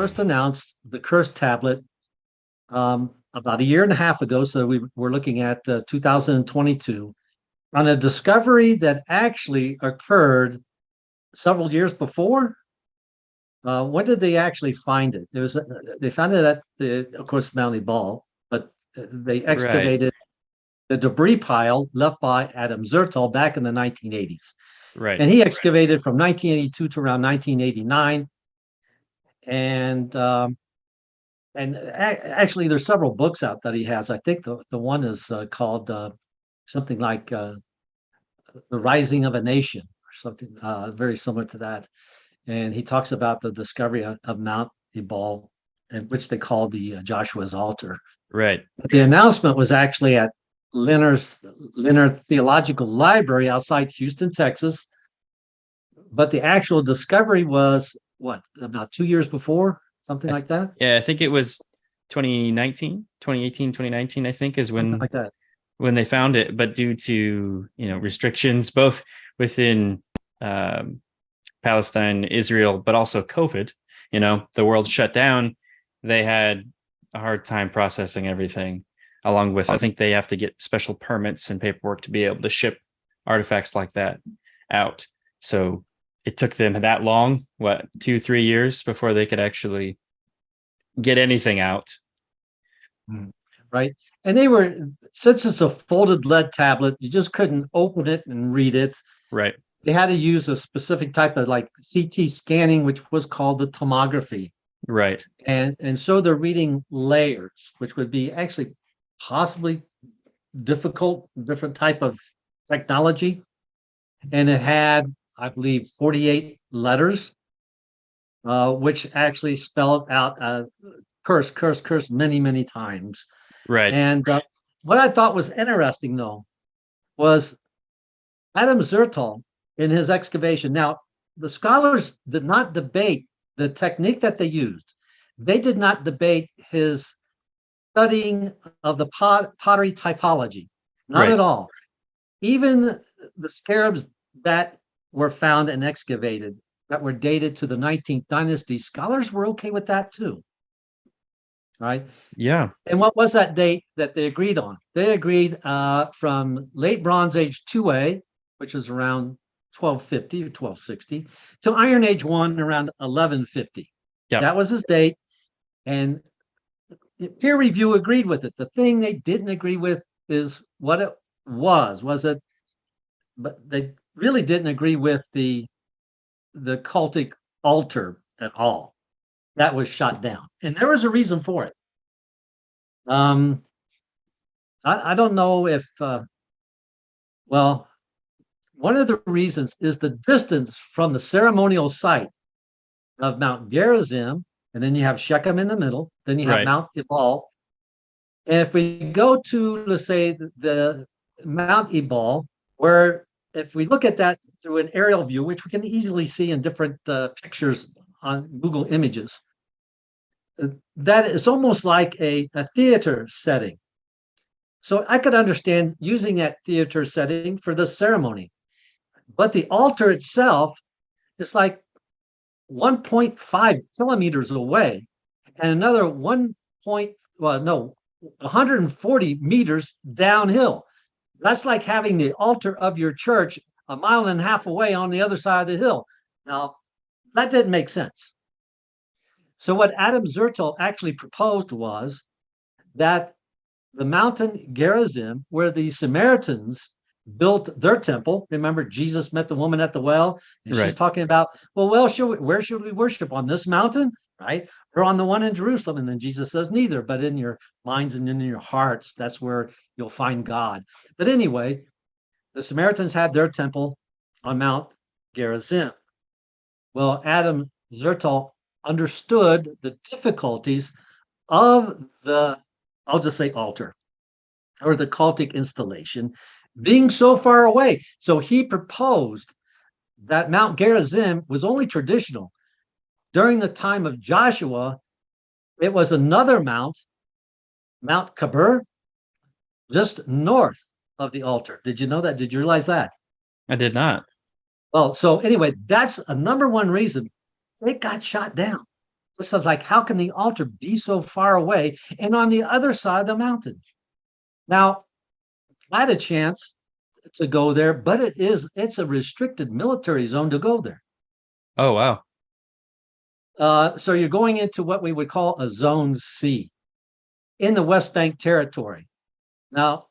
first announced the Curse Tablet about a year and a half ago. So we were looking at 2022 on a discovery that actually occurred several years before. When did they actually find it? They found it at of course, Mount Ebal, but they Right, excavated the debris pile left by Adam Zertal back in the 1980s. right. And he excavated from 1982 to around 1989. And actually, there's several books out that he has. I think the one is called something like "The Rising of a Nation" or something very similar to that. And he talks about the discovery of Mount Ebal, and which they call the Joshua's Altar. Right. But the announcement was actually at Leonard Theological Library outside Houston, Texas. But the actual discovery was what, about 2 years before, something like that, Yeah, I think it was 2019, 2018, 2019. I think is something like that. when they found it, but due to, restrictions both within um, Palestine, Israel, but also COVID, the world shut down. They had a hard time processing everything, along with, I think they have to get special permits and paperwork to be able to ship artifacts like that out. So it took them that long, what, 2, 3 years before they could actually get anything out. Mm. Right. And they were, since it's a folded lead tablet, you just couldn't open it and read it. Right. They had to use a specific type of like CT scanning, which was called the tomography. Right. And so they're reading layers, which would be actually possibly difficult, different type of technology. And it had, I believe, 48 letters, which actually spelled out curse, curse, curse many, many times. Right. And what I thought was interesting, though, was Adam Zertal in his excavation. Now, the scholars did not debate the technique that they used. They did not debate his studying of the pottery typology, not Right. at all. Even the scarabs that were found and excavated that were dated to the 19th dynasty, scholars were okay with that too, right? Yeah. And what was that date that they agreed on? They agreed from late Bronze Age 2A, which was around 1250 or 1260, to Iron Age 1 around 1150. Yep. That was his date. And peer review agreed with it. The thing they didn't agree with is what it was. Was it? But they really didn't agree with the cultic altar at all. That was shot down, and there was a reason for it. Um, I don't know if well, one of the reasons is the distance from the ceremonial site of Mount Gerizim, and then you have Shechem in the middle, then you have Right. Mount Ebal. And if we go to, let's say, the Mount Ebal, where if we look at that through an aerial view, which we can easily see in different pictures on Google Images, that is almost like a theater setting. So I could understand using that theater setting for the ceremony, but the altar itself is like 1.5 kilometers away, and another 1 point, well, no, 140 meters downhill. That's like having the altar of your church a mile and a half away on the other side of the hill. Now, that didn't make sense. So, what Adam Zertel actually proposed was that the mountain Gerizim, where the Samaritans built their temple. Remember, Jesus met the woman at the well, and she's Right. talking about, well, where should we worship? On this mountain, right? Or on the one in Jerusalem? And then Jesus says, neither, but in your minds and in your hearts, that's where you'll find God. But anyway, the Samaritans had their temple on Mount Gerizim. Well, Adam Zertal understood the difficulties of the, I'll just say, altar or the cultic installation being so far away. So he proposed that Mount Gerizim was only traditional. During the time of Joshua, it was another mount, Mount Kabir, just north of the altar. Did you know that? Did you realize that? I did not. Well, so anyway, that's a number one reason it got shot down. This is like, how can the altar be so far away and on the other side of the mountain? Now, I had a chance to go there, but it's a restricted military zone to go there. Oh, wow. So you're going into what we would call a Zone C in the West Bank territory. Now,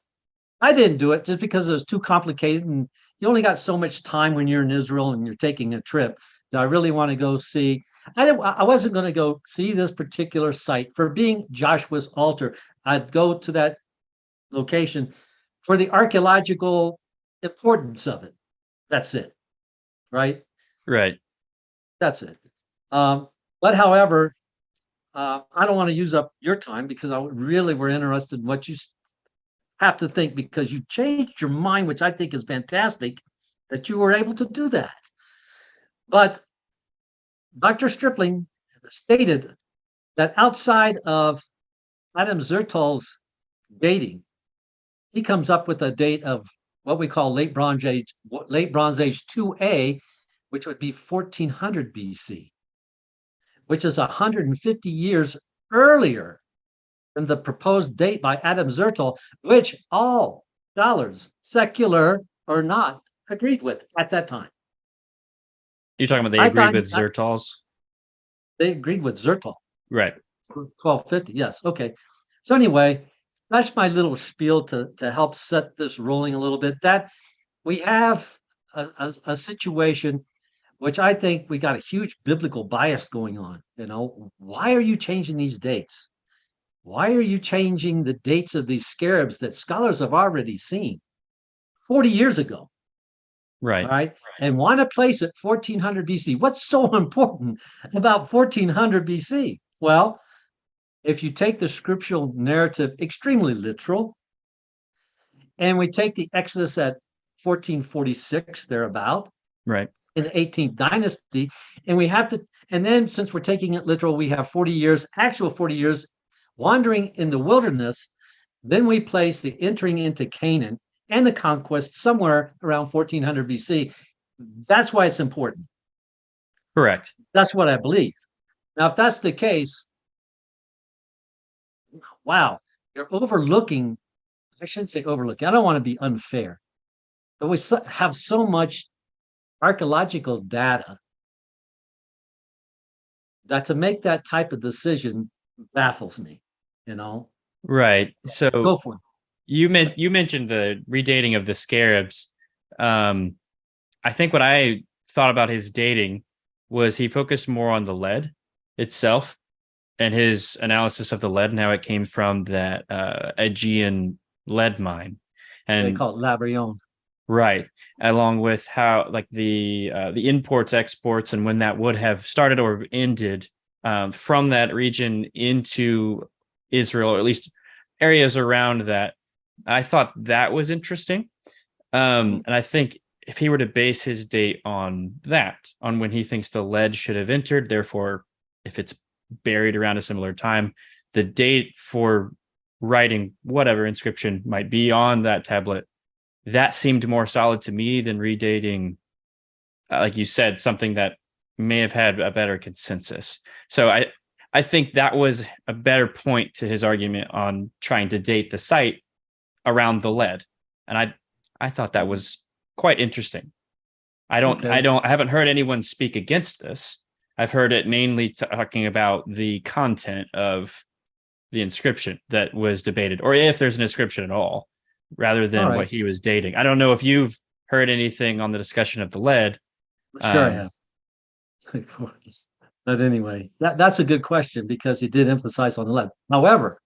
I didn't do it just because it was too complicated, and you only got so much time when you're in Israel and you're taking a trip. Do I really want to go see? I wasn't going to go see this particular site for being Joshua's altar. I'd go to that location for the archaeological importance of it. That's it, right? Right. That's it. But however, I don't want to use up your time because I really were interested in what you have to think, because you changed your mind, which I think is fantastic that you were able to do that. But Dr. Stripling stated that outside of Adam Zertal's dating, he comes up with a date of what we call late Bronze Age 2A, which would be 1400 BC, which is 150 years earlier than the proposed date by Adam Zertal, which all scholars, secular or not, agreed with at that time. You're talking about they I agreed thought with Zertal's? they agreed with Zertal. Right. 1250, yes. Okay. So anyway, that's my little spiel to help set this rolling a little bit. That we have a situation which I think we got a huge biblical bias going on. Why are you changing these dates? Why are you changing the dates of these scarabs that scholars have already seen 40 years ago? Right. All right. And want to place it 1400 BC. What's so important about 1400 BC? Well, if you take the scriptural narrative extremely literal, and we take the Exodus at 1446, thereabout, Right. in the 18th dynasty, and we have to, and then since we're taking it literal, we have 40 years, actual 40 years wandering in the wilderness. Then we place the entering into Canaan and the conquest somewhere around 1400 BC. That's why it's important. Correct. That's what I believe. Now, if that's the case, wow, you're overlooking. I shouldn't say overlooking. I don't want to be unfair, but we have so much archaeological data that to make that type of decision baffles me. Right. So Go for it. you mentioned the redating of the scarabs. I think what I thought about his dating was he focused more on the lead itself and his analysis of the lead and how it came from that Aegean lead mine. They And call it Labrion. right, along with how like the imports, exports, and when that would have started or ended from that region into Israel, or at least areas around that. I thought that was interesting. And I think if he were to base his date on that, on when he thinks the lead should have entered, therefore, if it's buried around a similar time, the date for writing whatever inscription might be on that tablet, that seemed more solid to me than redating, like you said, something that may have had a better consensus. So I think that was a better point to his argument on trying to date the site around the lead. And I thought that was quite interesting. I haven't heard anyone speak against this. I've heard it mainly talking about the content of the inscription that was debated, or if there's an inscription at all, rather than what he was dating. I don't know if you've heard anything on the discussion of the lead. Sure, I have. But anyway, that's a good question because he did emphasize on the lead. However,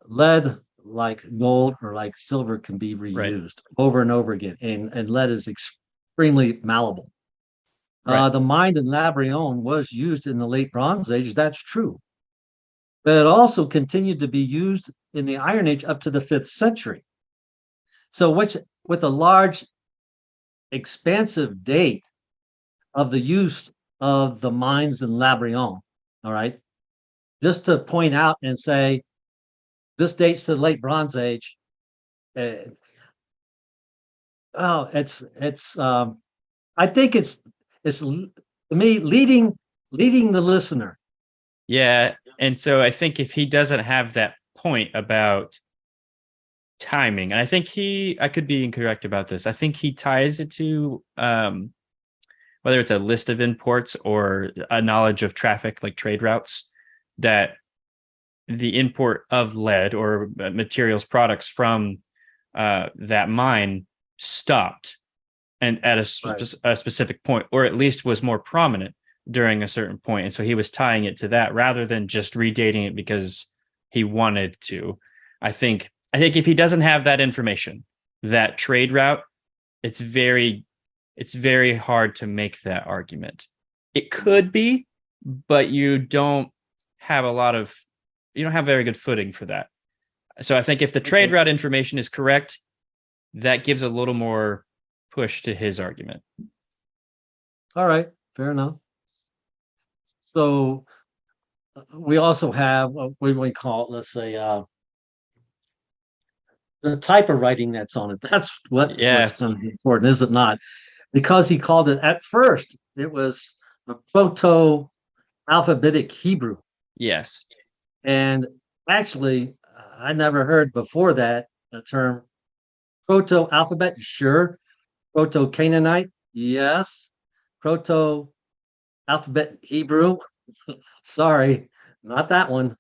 lead, like gold or like silver, can be reused over and over again, and lead is extremely malleable. The mine in Labrion was used in the late Bronze Age. That's true, but it also continued to be used in the Iron Age up to the 5th century. So, with a large, expansive date of the use of the mines in Labrion, all right, just to point out and say this dates to the late Bronze Age. I think it's to me leading the listener Yeah. And so I think if he doesn't have that point about timing, and I could be incorrect about this. I think he ties it to whether it's a list of imports or a knowledge of traffic, like trade routes, that the import of lead or materials products from that mine stopped and at Right. a specific point, or at least was more prominent during a certain point. And so he was tying it to that rather than just redating it because he wanted to. I think if he doesn't have that information, that trade route, it's very it's very hard to make that argument. It could be, but have a lot of you don't have very good footing for that. So I think if the trade Okay. route information is correct, that gives a little more push to his argument. All right. Fair enough. So we also have what do we call it? Let's say the type of writing that's on it. That's what's Yeah. going to be important, is it not? Because he called it at first, it was a proto alphabetic Hebrew. Yes. And actually, I never heard before that the term proto alphabet. Sure. Proto Canaanite. Yes. Proto alphabet Hebrew. Sorry, not that one.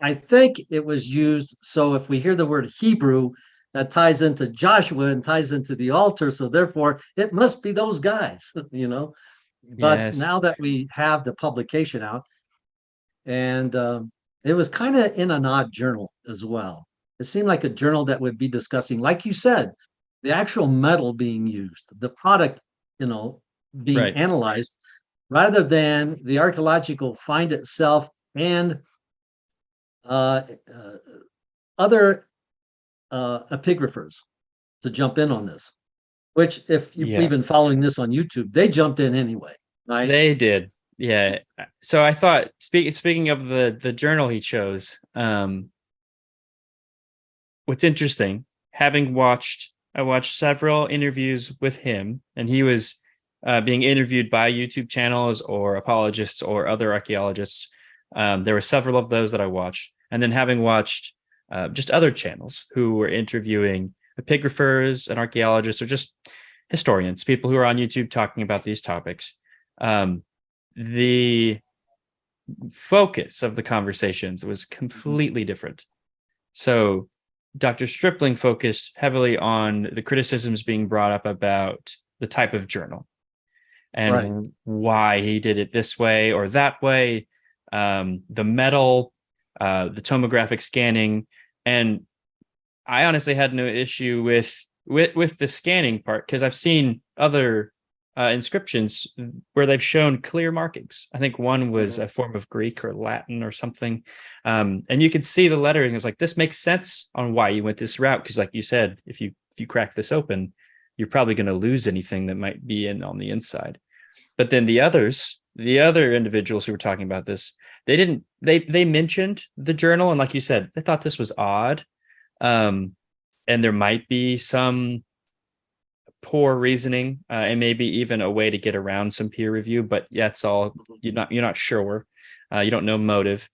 I think it was used. So if we hear the word Hebrew, that ties into Joshua and ties into the altar. So therefore, it must be those guys, you know. But Yes. now that we have the publication out, and it was kind of in an odd journal as well. It seemed like a journal that would be discussing, like you said, the actual metal being used, the product, you know, being Right. analyzed, rather than the archaeological find itself and uh, uh, other epigraphers to jump in on this. Which, if we've Yeah. been following this on YouTube, they jumped in anyway, right? They did. Yeah. So I thought speaking of the journal he chose, what's interesting, I watched several interviews with him, and he was being interviewed by YouTube channels or apologists or other archaeologists. There were several of those that I watched, and then having watched just other channels who were interviewing epigraphers and archaeologists or just historians, people who are on YouTube talking about these topics. Um, the focus of the conversations was completely different. So Dr. Stripling focused heavily on the criticisms being brought up about the type of journal Right. and why he did it this way or that way, the metal, the tomographic scanning, and I honestly had no issue with the scanning part because I've seen other inscriptions where they've shown clear markings. I think one was Mhm. a form of Greek or Latin or something, and you could see the lettering. It was like this makes sense on why you went this route because, like you said, if you crack this open, you're probably going to lose anything that might be in on the inside. But then the other individuals who were talking about this, they didn't. They mentioned the journal, and like you said, they thought this was odd. Um, and there might be some poor reasoning and maybe even a way to get around some peer review, but yeah, it's all you're not sure. You don't know motive,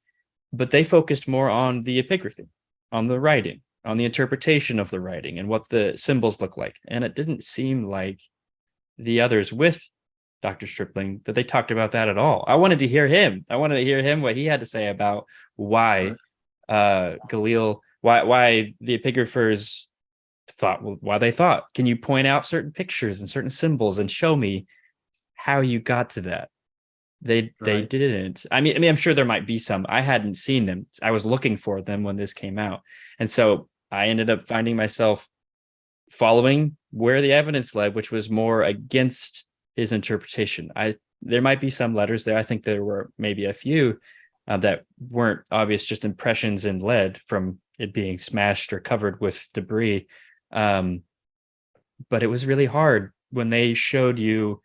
but they focused more on the epigraphy, on the writing, on the interpretation of the writing and what the symbols look like. And it didn't seem like the others with Dr. Stripling that they talked about that at all. I wanted to hear him. I wanted to hear him what he had to say about why Right. Galil, why the epigraphers thought why they thought. Can you point out certain pictures and certain symbols and show me how you got to that? They Right. didn't. I'm sure there might be some. I hadn't seen them. I was looking for them when this came out, and so I ended up finding myself following where the evidence led, which was more against his interpretation. I There might be some letters there. I think there were maybe a few that weren't obvious, just impressions in lead from it being smashed or covered with debris. Um, but it was really hard when they showed you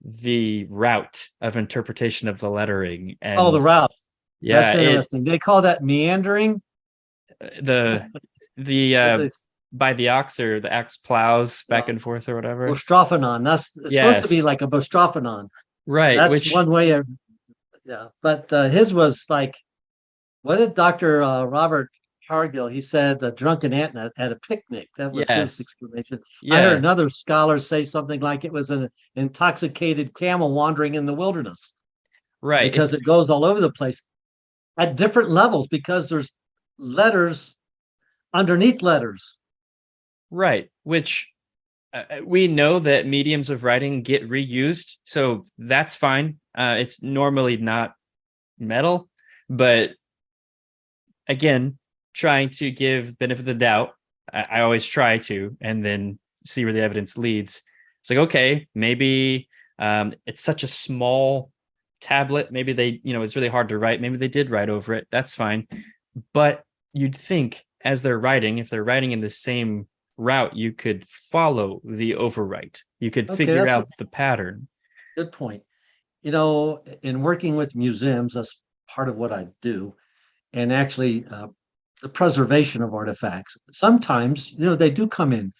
the route of interpretation of the lettering, Oh, the and route. yeah, That's it interesting. They call that meandering. the the What they by the ox or the axe plows back uh, and forth or whatever. Bostrophenon. That's it's supposed to be Yes, like a bostrophenon. right. That's Which one way of. Yeah. But his was like, what did Dr. Robert Hargill, he said, a drunken ant at a picnic. That was his Yes. explanation. I heard Yeah. another scholar say something like it was an intoxicated camel wandering in the wilderness Right. because It's it goes all over the place at different levels because there's letters underneath letters. right. Which we know that mediums of writing get reused, so that's fine. It's normally not metal, but again, trying to give benefit of the doubt. I always try to, and then see where the evidence leads. It's like, okay, maybe it's such a small tablet. Maybe they, it's really hard to write. Maybe they did write over it. That's fine. But you'd think as they're writing, if they're writing in the same route, you could follow the overwrite. You could Okay, figure that's a out the pattern. good point. In working with museums, that's part of what I do. And actually, the preservation of artifacts. Sometimes, they do come in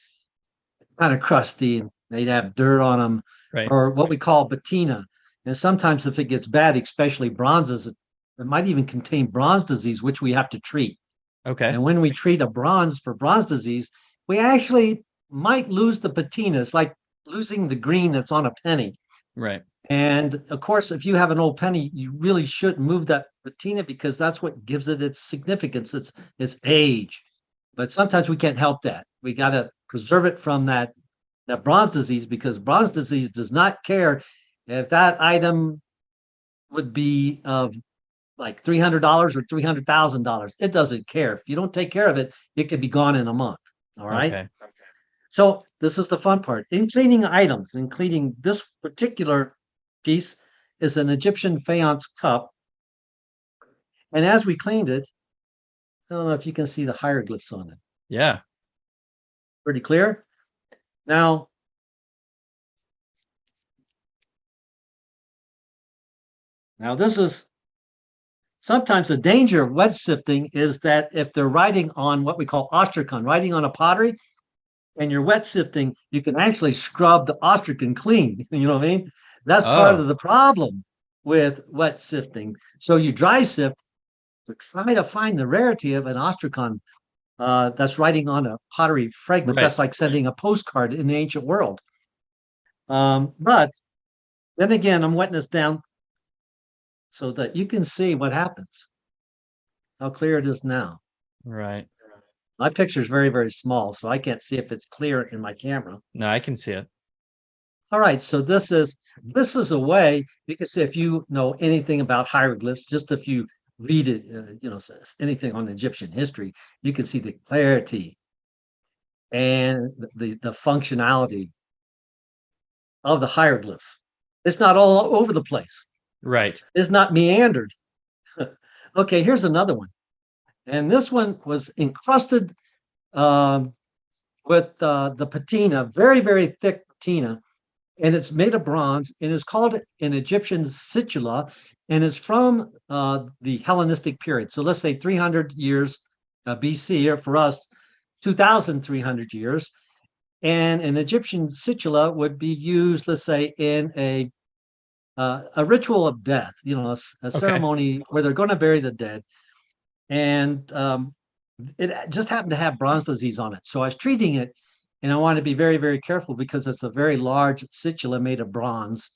kind of crusty and they'd have dirt on them Right. or what we call patina. And sometimes if it gets bad, especially bronzes, it might even contain bronze disease, which we have to treat. Okay. And when we treat a bronze for bronze disease, we actually might lose the patina. It's like losing the green that's on a penny. Right. And of course, if you have an old penny, you really shouldn't move that patina because that's what gives it its significance, its age. But sometimes we can't help that. We got to preserve it from that bronze disease because bronze disease does not care if that item would be of like $300 or $300,000. It doesn't care. If you don't take care of it, it could be gone in a month. All right. Okay. So this is the fun part. In cleaning items, including this particular piece is an Egyptian faience cup. And as we cleaned it, I don't know if you can see the hieroglyphs on it. Yeah. Pretty clear. Now, this is sometimes the danger of wet sifting is that if they're writing on what we call ostracan, writing on a pottery, and you're wet sifting, you can actually scrub the ostracan clean. You know what I mean? That's part Oh, of the problem with wet sifting. So you dry sift to try to find the rarity of an ostracan that's writing on a pottery fragment. right. That's like sending a postcard in the ancient world. But then again, I'm wetting this down so that you can see what happens, how clear it is now. Right. My picture is very, very small, so I can't see if it's clear in my camera. No, I can see it. All right, so this is a way you can see if you know anything about hieroglyphs, just if you read it, anything on Egyptian history, you can see the clarity and the functionality of the hieroglyphs. It's not all over the place. Right. It's not meandered. Okay, here's another one. And this one was encrusted um, with the patina, very, very thick patina, and it's made of bronze, and it's called an Egyptian situla, and it's from the Hellenistic period. So let's say 300 years BC, or for us, 2,300 years. And an Egyptian situla would be used, let's say, in a ritual of death, a Okay. ceremony where they're going to bury the dead. And it just happened to have bronze disease on it. So I was treating it, and I wanted to be very, very careful because it's a very large situla made of bronze.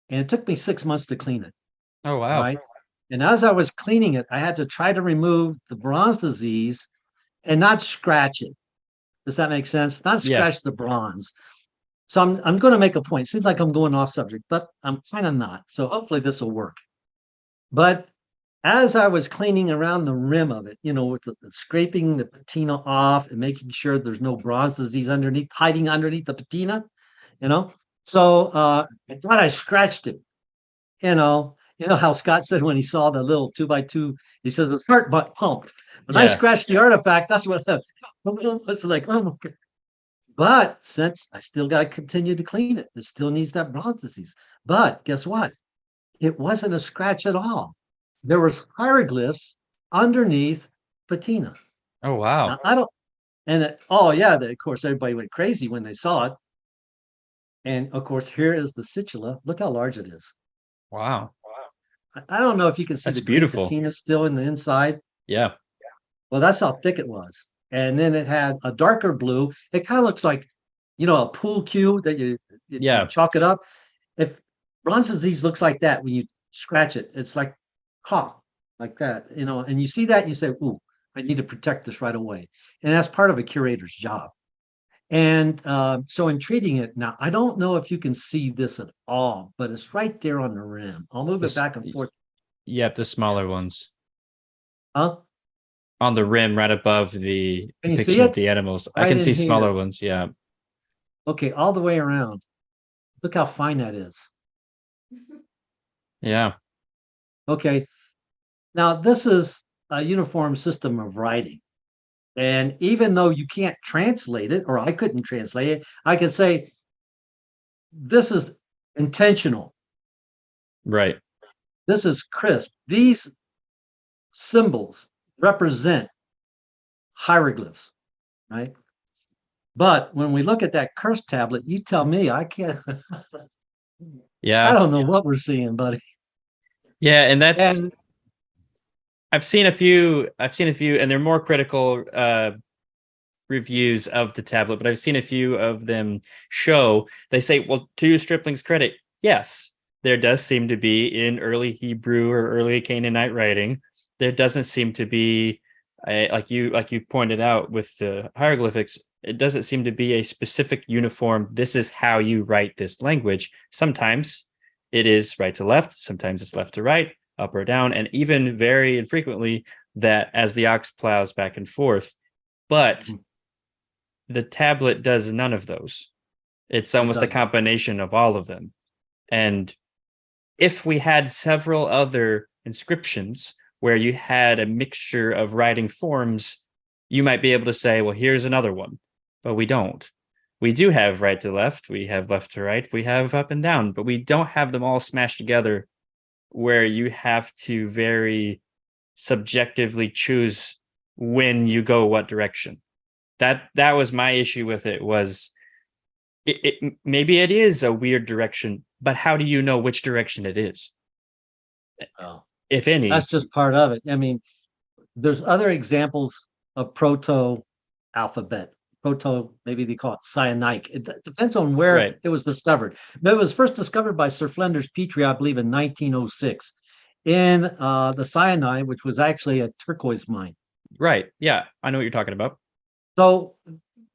And it took me 6 months to clean it. Oh, All wow. right. And as I was cleaning it, I had to try to remove the bronze disease and not scratch it. Does that make sense? Not Yes. scratch the bronze. So I'm going to make a point. Seems like I'm going off subject, but I'm kind of not. So hopefully this will work. But as I was cleaning around the rim of it, with the scraping the patina off and making sure there's no bronze disease underneath, hiding underneath the patina, you know. So I thought I scratched it, how Scott said when he saw the little 2x2, he said his heart butt pumped. When I Yeah. scratched the artifact, that's what it's like. Oh my God. But since I still got to continue to clean it, it still needs that bronze disease. But guess what? It wasn't a scratch at all. There was hieroglyphs underneath patina. Oh, Now wow. I don't, and oh yeah, of course everybody went crazy when they saw it. And of course, here is the situla. Look how large it is. Wow. I don't know if you can see That's the green beautiful. patina still in the inside. Yeah. Well, that's how thick it was. And then it had a darker blue. It kind of looks like, a pool cue that you Yeah. chalk it up. If Bronze disease looks like that when you scratch it, it's like, huh, like that, and you see that and you say, ooh, I need to protect this right away. And that's part of a curator's job. And so in treating it now, I don't know if you can see this at all, but it's right there on the rim. I'll move it This, back and forth. yep, the smaller ones Huh? on the rim right above the Can you see depiction of it? the animals. I Right can in see here. smaller ones. Yeah. Okay, all the way around. Look how fine that is. Yeah. Okay, now this is a uniform system of writing. And even though you can't translate it, or I couldn't translate it, I could say this is intentional. Right. This is crisp. These symbols represent hieroglyphs, right? But when we look at that curse tablet, you tell me, I can't, I Yeah. don't know what we're seeing, buddy. Yeah. And that's, And I've seen a few, and they're more critical reviews of the tablet, but I've seen a few of them show, they say, well, to Stripling's credit, yes, there does seem to be in early Hebrew or early Canaanite writing, there doesn't seem to be like you pointed out with the hieroglyphics, it doesn't seem to be a specific uniform, this is how you write this language. Sometimes it is right to left, sometimes it's left to right, up or down, and even very infrequently that as the ox plows back and forth. But the tablet does none of those. It's it almost a doesn't. combination of all of them. And if we had several other inscriptions where you had a mixture of writing forms, you might be able to say, well, here's another one. But we don't. We do have right to left, we have left to right, we have up and down, but we don't have them all smashed together where you have to very subjectively choose when you go what direction. That was my issue with it, was it maybe it is a weird direction, but how do you know which direction it is, Oh, if any? that's just part of it. I mean, there's other examples of proto alphabet. Proto, maybe they call it Sinaitic. It depends on where Right. it was discovered. But it was first discovered by Sir Flinders Petrie, I believe, in 1906 in the Sinai, which was actually a turquoise mine. Right. Yeah, I know what you're talking about. So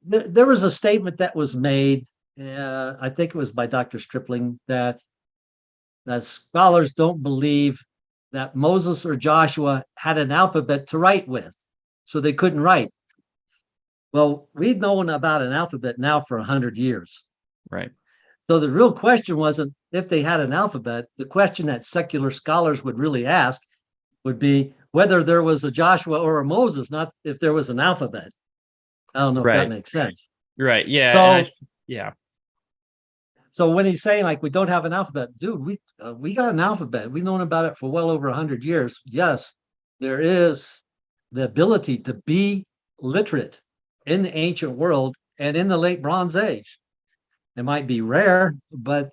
there was a statement that was made, I think it was by Dr. Stripling, that scholars don't believe that Moses or Joshua had an alphabet to write with, so they couldn't write. Well, we've known about an alphabet now for 100 years. Right. So the real question wasn't if they had an alphabet. The question that secular scholars would really ask would be whether there was a Joshua or a Moses, not if there was an alphabet. I don't know if that Right. makes sense. Right. Yeah. And So, I, yeah. so when he's saying like we don't have an alphabet, dude, we got an alphabet. We've known about it for well over 100 years. Yes, there is the ability to be literate in the ancient world and in the late Bronze Age. It might be rare, but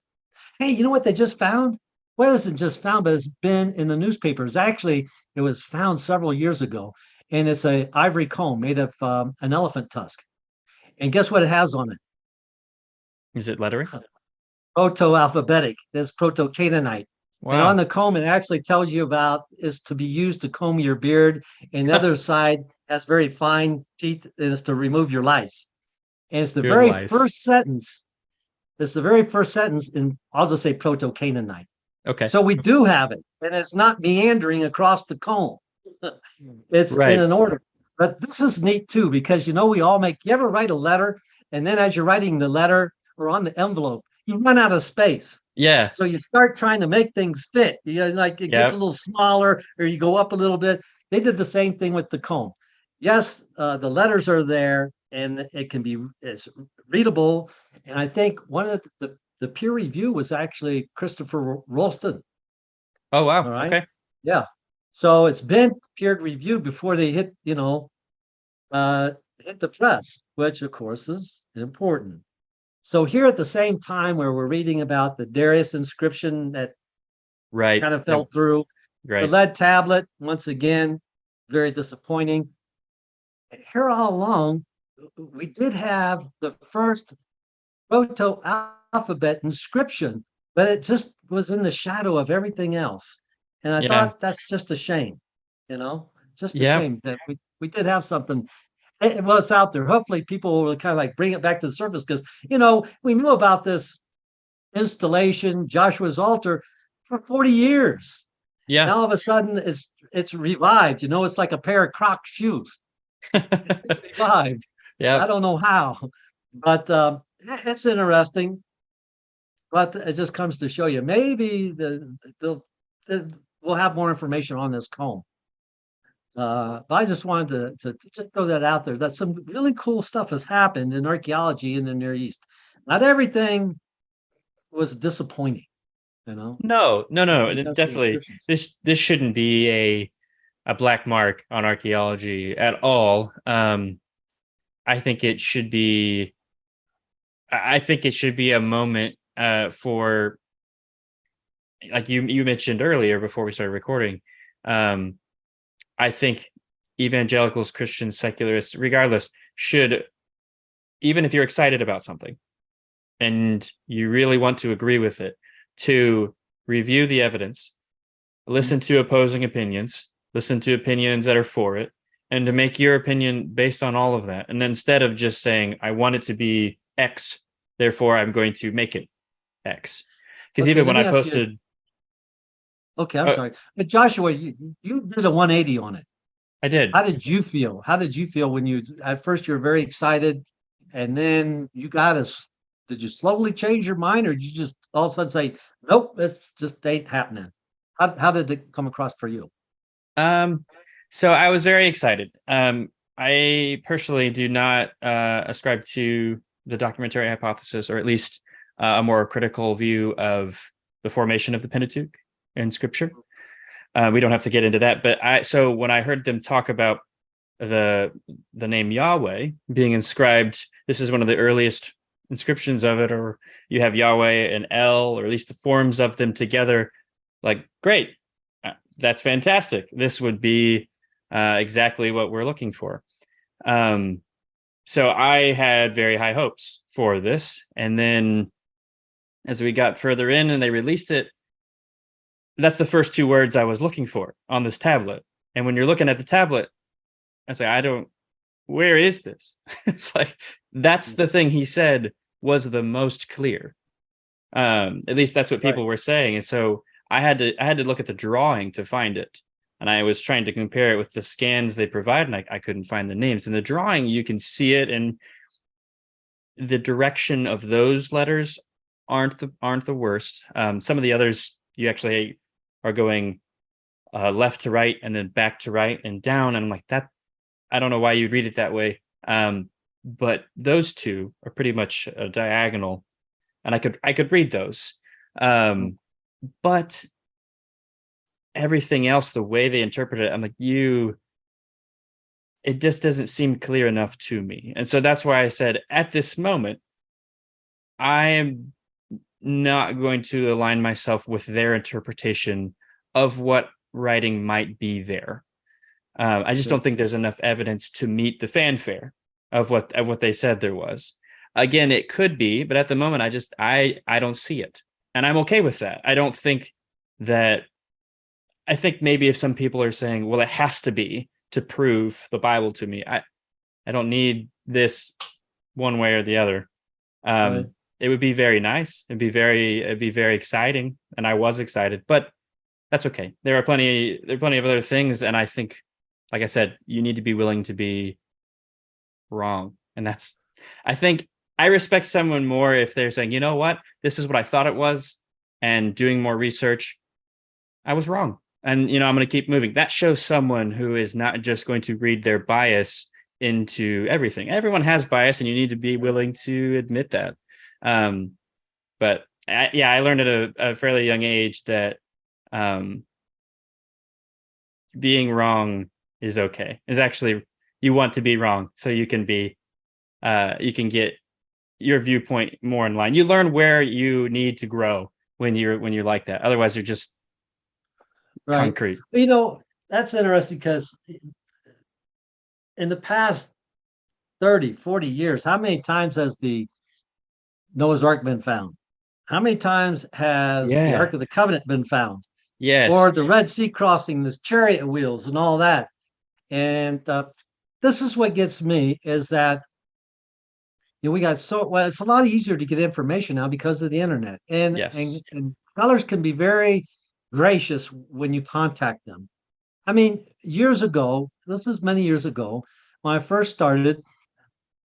hey, you know what they just found? Well, it isn't just found, but it's been in the newspapers. Actually, it was found several years ago, and it's a ivory comb made of an elephant tusk. And guess what it has on it? Is it lettering? Proto-alphabetic. There's Proto-Canaanite. And on Wow. the comb, it actually tells you about is to be used to comb your beard. And the other side has very fine teeth, is to remove your lice. And it's the Good very lice. first sentence. It's the very first sentence in, I'll just say Proto-Canaanite. Okay. So we do have it, and it's not meandering across the comb. It's in Right. an order. But this is neat too, because we all make, you ever write a letter, and then as you're writing the letter or on the envelope, you run out of space. Yeah. So you start trying to make things fit. Like it gets a Yep. little smaller or you go up a little bit. They did the same thing with the comb. Yes, the letters are there and it can be it's readable. And I think one of the peer review was actually Christopher Rolston. Oh All wow. right. Okay. Yeah. So it's been peer reviewed before they uh, hit the press, which of course is important. So here at the same time where we're reading about the Darius inscription that Right. kind of fell through, The Right. lead tablet, once again, very disappointing. Here all along, we did have the first proto alphabet inscription, but it just was in the shadow of everything else. And I Yeah. thought that's just a shame, just a Yeah. shame that we did have something. Well, it's out there. Hopefully, people will kind of like bring it back to the surface because, we knew about this installation, Joshua's altar, for 40 years. Yeah. Now all of a sudden it's revived. It's like a pair of Croc shoes. It's revived. I Yeah. don't know how, but it's interesting. But it just comes to show you maybe we'll have more information on this comb. But I just wanted to just throw that out there. That some really cool stuff has happened in archaeology in the Near East. Not everything was disappointing, No, no, no. when it comes to Definitely. inscriptions. This shouldn't be a black mark on archaeology at all. I think it should be I think it should be a moment for, like you mentioned earlier before we started recording. Um, I think evangelicals, Christians, secularists, regardless, should, even if you're excited about something and you really want to agree with it, to review the evidence, listen to opposing opinions, listen to opinions that are for it, and to make your opinion based on all of that. And then instead of just saying, I want it to be X, therefore I'm going to make it X. Because Okay, even let when I me ask you. posted, Okay, I'm uh, sorry, but Joshua, you did a 180 on it. I did. How did you feel? How did you feel when you at first you were very excited, and then you got us? Did you slowly change your mind, or did you just all of a sudden say, "Nope, this just ain't happening"? How did it come across for you? Um, so I was very excited. I personally do not ascribe to the documentary hypothesis, or at least a more critical view of the formation of the Pentateuch in Scripture. We don't have to get into that, but so when I heard them talk about the name Yahweh being inscribed, this is one of the earliest inscriptions of it, or you have Yahweh and El, or at least the forms of them together. Like, great, that's fantastic. This would be exactly what we're looking for. Um, so I had very high hopes for this, and then as we got further in and they released it, that's the first two words I was looking for on this tablet. And when you're looking at the tablet, I say, I don't, where is this? It's like, that's the thing he said was the most clear. At least that's what Right. people were saying. And so I had to look at the drawing to find it. And I was trying to compare it with the scans they provide, and I couldn't find the names. In the drawing, you can see it, and the direction of those letters aren't the worst. Some of the others, you actually are going left to right and then back to right and down. And I'm like, that, I don't know why you'd read it that way. But those two are pretty much diagonal, and I could read those. But everything else, the way they interpret it, I'm like, it just doesn't seem clear enough to me. And so that's why I said, at this moment, I am not going to align myself with their interpretation of what writing might be there. I just Sure. don't think there's enough evidence to meet the fanfare of what they said there was. Again, it could be, but at the moment, I don't see it, and I'm okay with that. I don't think that. I think maybe if some people are saying, "Well, it has to be to prove the Bible to me," I don't need this one way or the other. Right. It would be very nice. It'd be very exciting, and I was excited, but that's okay. There are plenty of other things, and I think, like I said, you need to be willing to be wrong. And that's, I think I respect someone more if they're saying, you know what, this is what I thought it was, and doing more research, I was wrong. And, I'm going to keep moving. That shows someone who is not just going to read their bias into everything. Everyone has bias, and you need to be willing to admit that. But yeah, I learned at a fairly young age that um, being wrong is okay. Is actually, you want to be wrong so you can get your viewpoint more in line. You learn where you need to grow when you're like that. Otherwise, you're just right. concrete. You know, that's interesting because in the past 30, 40 years, how many times has the Noah's Ark been found? How many times has the Yeah. Ark of the Covenant been found? Or Yes. the Red Sea crossing, the chariot wheels, and all that. And this is what gets me is that we got so well. It's a lot easier to get information now because of the internet, and Yes. scholars can be very gracious when you contact them. I mean, years ago, this is many years ago, when I first started,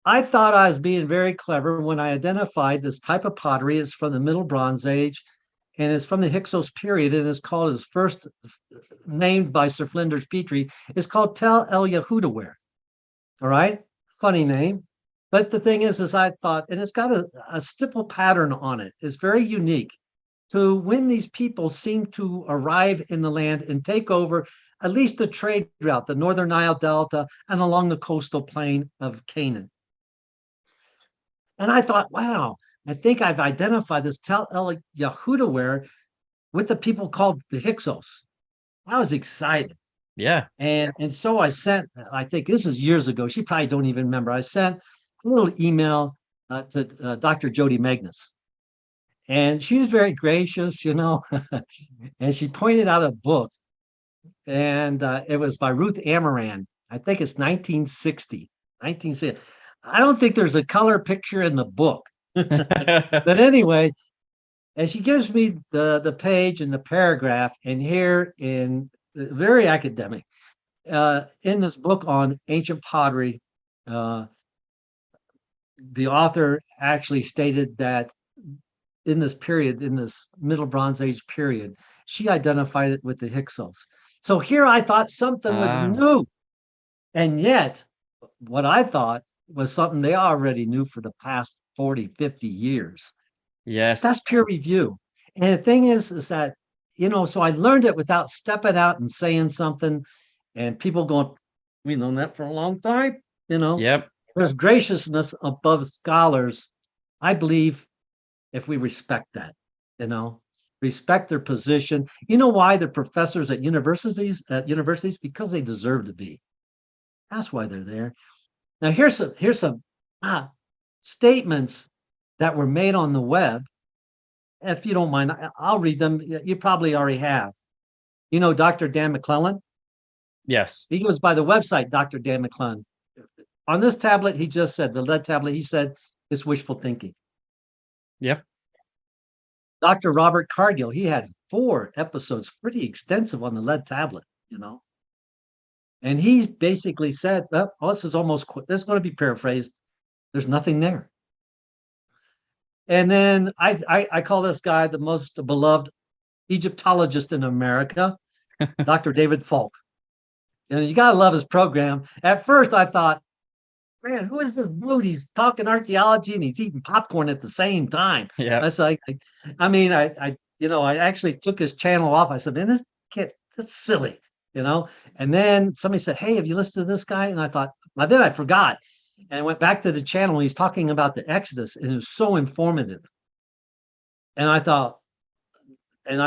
I thought I was being very clever when I identified this type of pottery is from the Middle Bronze Age and it's from the Hyksos period and it's called as first named by Sir Flinders Petrie. It's called Tel El Yehuda ware. All right. Funny name. But the thing is I thought, and it's got a stipple pattern on it. It's very unique. So when these people seem to arrive in the land and take over at least the trade route, the Northern Nile Delta, and along the coastal plain of Canaan. And I thought, wow, I think I've identified this Tel El Yehuda ware with the people called the Hyksos. I was excited. Yeah. And so I sent, I think this is years ago. She probably don't even remember. I sent a little email to Dr. Jody Magnus. And she was very gracious, and she pointed out a book, and it was by Ruth Amaran. I think it's 1960. 1960. I don't think there's a color picture in the book. But anyway, and she gives me the page and the paragraph, and here in very academic, in this book on ancient pottery, the author actually stated that in this period, in this Middle Bronze Age period, she identified it with the Hyksos. So here I thought something was Ah, new. And yet, what I thought was something they already knew for the past 40, 50 years. yes. That's peer review. And the thing is that, so I learned it without stepping out and saying something and people going, we known that for a long time, Yep. There's graciousness above scholars. I believe if we respect that, you know, respect their position. You know why they're professors at universities? Because they deserve to be. That's why they're there. Now here's some statements that were made on the web. If you don't mind, I'll read them. You probably already have. Dr. Dan McClellan. Yes. He goes by the website, Dr. Dan McClellan. On this tablet, he just said, the lead tablet, he said, it's wishful thinking. Yep. Dr. Robert Cargill, he had 4 episodes, pretty extensive on the lead tablet, And he basically said, well, this is going to be paraphrased. There's nothing there. And then I call this guy the most beloved Egyptologist in America, Dr. David Falk. You got to love his program. At first, I thought, man, who is this dude? He's talking archaeology and he's eating popcorn at the same time. Yeah. That's like, I actually took his channel off. I said, man, this kid, that's silly, And then somebody said, hey, have you listened to this guy? And I thought, well, then I forgot. And I went back to the channel. He's talking about the Exodus, and it was so informative. And I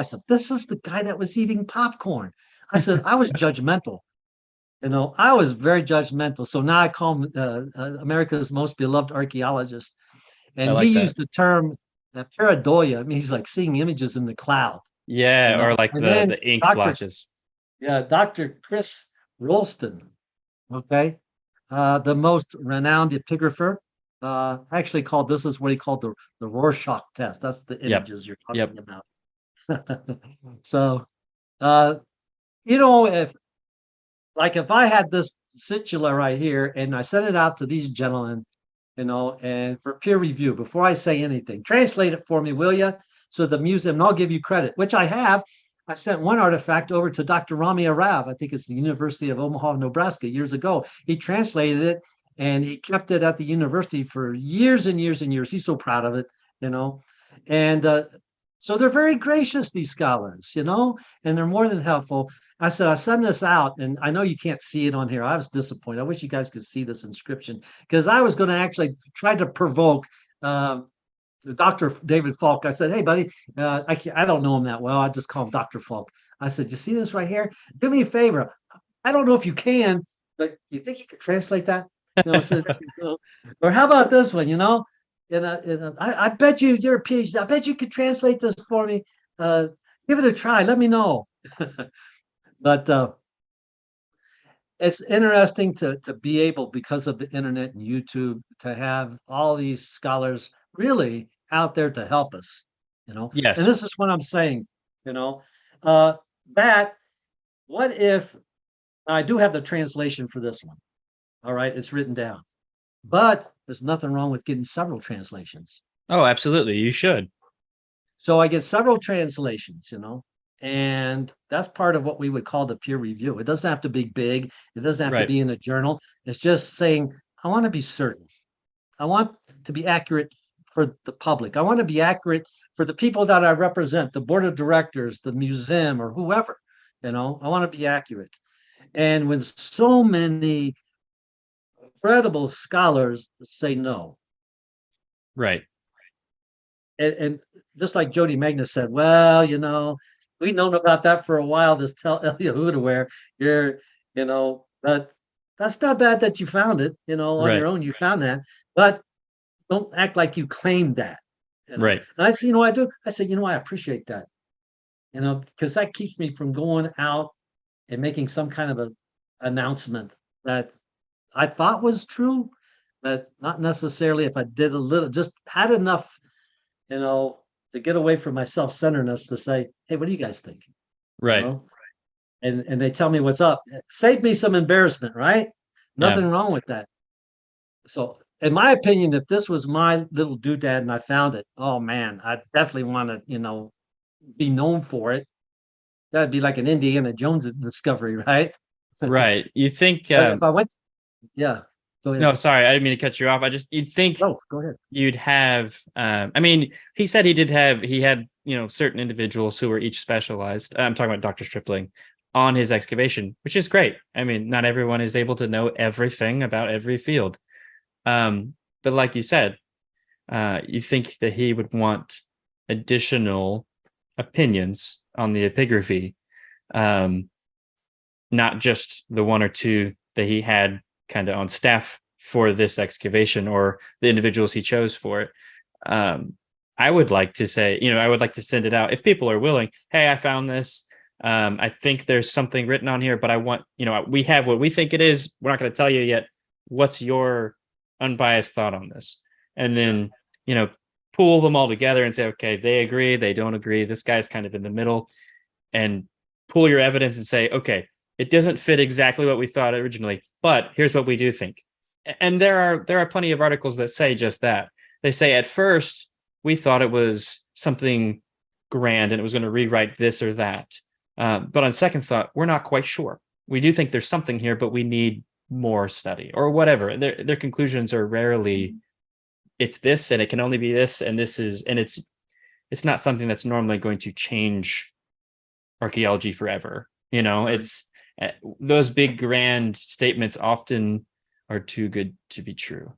said, this is the guy that was eating popcorn. I said, I was judgmental. I was very judgmental. So now I call him America's most beloved archaeologist. I And he like that. used the term pareidolia. I mean, he's like seeing images in the cloud. Yeah, or like And the then the ink blotches. Dr. Chris Rolston, okay, the most renowned epigrapher, actually called, this is what he called the Rorschach test. That's the Yep. images you're Yep. talking about. So, if I had this situla right here and I sent it out to these gentlemen, and for peer review, before I say anything, translate it for me, will you? So the museum, and I'll give you credit, which I have. I sent one artifact over to Dr. Rami Arav. I think it's the University of Omaha, Nebraska, years ago. He translated it and he kept it at the university for years and years and years. He's so proud of it, And so they're very gracious, these scholars, and they're more than helpful. I said, I send this out, and I know you can't see it on here. I was disappointed. I wish you guys could see this inscription because I was going to actually try to provoke Dr. David Falk. I said, "Hey, buddy, I don't know him that well. I just call him Dr. Falk." I said, "You see this right here? Do me a favor. I don't know if you can, but you think you could translate that? You know, or how about this one? You know, I bet you're a PhD. I bet you could translate this for me. Give it a try. Let me know." But it's interesting to be able, because of the internet and YouTube, to have all these scholars really out there to help us, you know. And Yes. this is what I'm saying, you know, uh, that what if I do have the translation for this one? All right, it's written down, but there's nothing wrong with getting several translations. Oh, absolutely. You should. So I get several translations, you know, and that's part of what we would call the peer review. It doesn't have to be big. It doesn't have to Right. be in a journal. It's just saying, I want to be certain. I want to be accurate for the public. I want to be accurate for the people that I represent, the board of directors, the museum, or whoever. You know, I want to be accurate. And when so many credible scholars say no, Right. and just like Jody Magnus said, well, you know, we've known about that for a while. This tell Yehuda where you're, you know, but that's not bad that you found it, you know, on Right. your own. You found that, but don't act like you claimed that, you know. Right. And I said, you know, what I do. I said, you know, I appreciate that, you know, because that keeps me from going out and making some kind of a announcement that I thought was true, but not necessarily. If I did a little, just had enough, you know, to get away from my self-centeredness to say, hey, what do you guys think? You Right. know, and they tell me what's up. Save me some embarrassment, right? Yeah. Nothing wrong with that. So, in my opinion, if this was my little doodad and I found it, oh man, I definitely want to, you know, be known for it. That'd be like an Indiana Jones discovery, right? Right. You think But if I went, yeah, go ahead. no, sorry, I didn't mean to cut you off. I just you'd think Oh, go ahead. you'd have I mean, he said he had, you know, certain individuals who were each specialized. I'm talking about Dr. Stripling on his excavation, which is great. I mean, not everyone is able to know everything about every field. But like you said, you think that he would want additional opinions on the epigraphy, um, not just the one or two that he had kind of on staff for this excavation or the individuals he chose for it. I would like to say, you know, I would like to send it out if people are willing. Hey, I found this. I think there's something written on here, but I want, you know, we have what we think it is. We're not going to tell you yet. What's your unbiased thought on this? And then, you know, pool them all together and say, okay, they agree, they don't agree. This guy's kind of in the middle, and pool your evidence and say, okay, it doesn't fit exactly what we thought originally, but here's what we do think. And there are plenty of articles that say just that. They say at first we thought it was something grand and it was going to rewrite this or that. But on second thought, we're not quite sure. We do think there's something here, but we need more study or whatever. Their conclusions are rarely it's this and it can only be this and this is, and it's not something that's normally going to change archaeology forever. You know, it's those big grand statements often are too good to be true.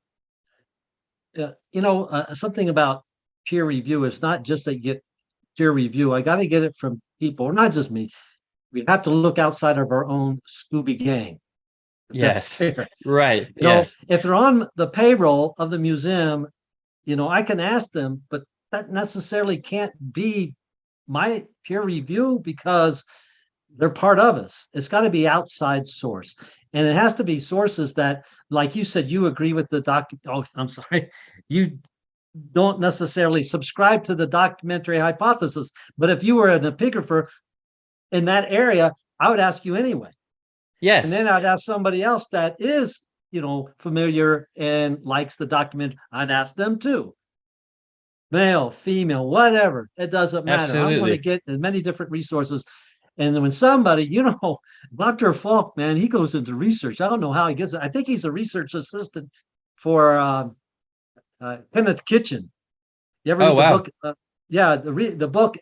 You know, something about peer review is not just that you get peer review. I got to get it from people, or not just me. We have to look outside of our own Scooby gang. That's Yes. fair. Right. You know, Yes. if they're on the payroll of the museum, you know, I can ask them, but that necessarily can't be my peer review because they're part of us. It's got to be outside source. And it has to be sources that, like you said, you agree with the oh, I'm sorry. You don't necessarily subscribe to the documentary hypothesis. But if you were an epigrapher in that area, I would ask you anyway. And Yes. then I'd ask somebody else that is, you know, familiar and likes the document. I'd ask them too. Male, female, whatever. It doesn't matter. I'm going to Absolutely. get as many different resources. And when somebody, you know, Dr. Falk, man, he goes into research. I don't know how he gets it. I think he's a research assistant for Kenneth Kitchen. You ever Oh read the wow. book? Yeah, the book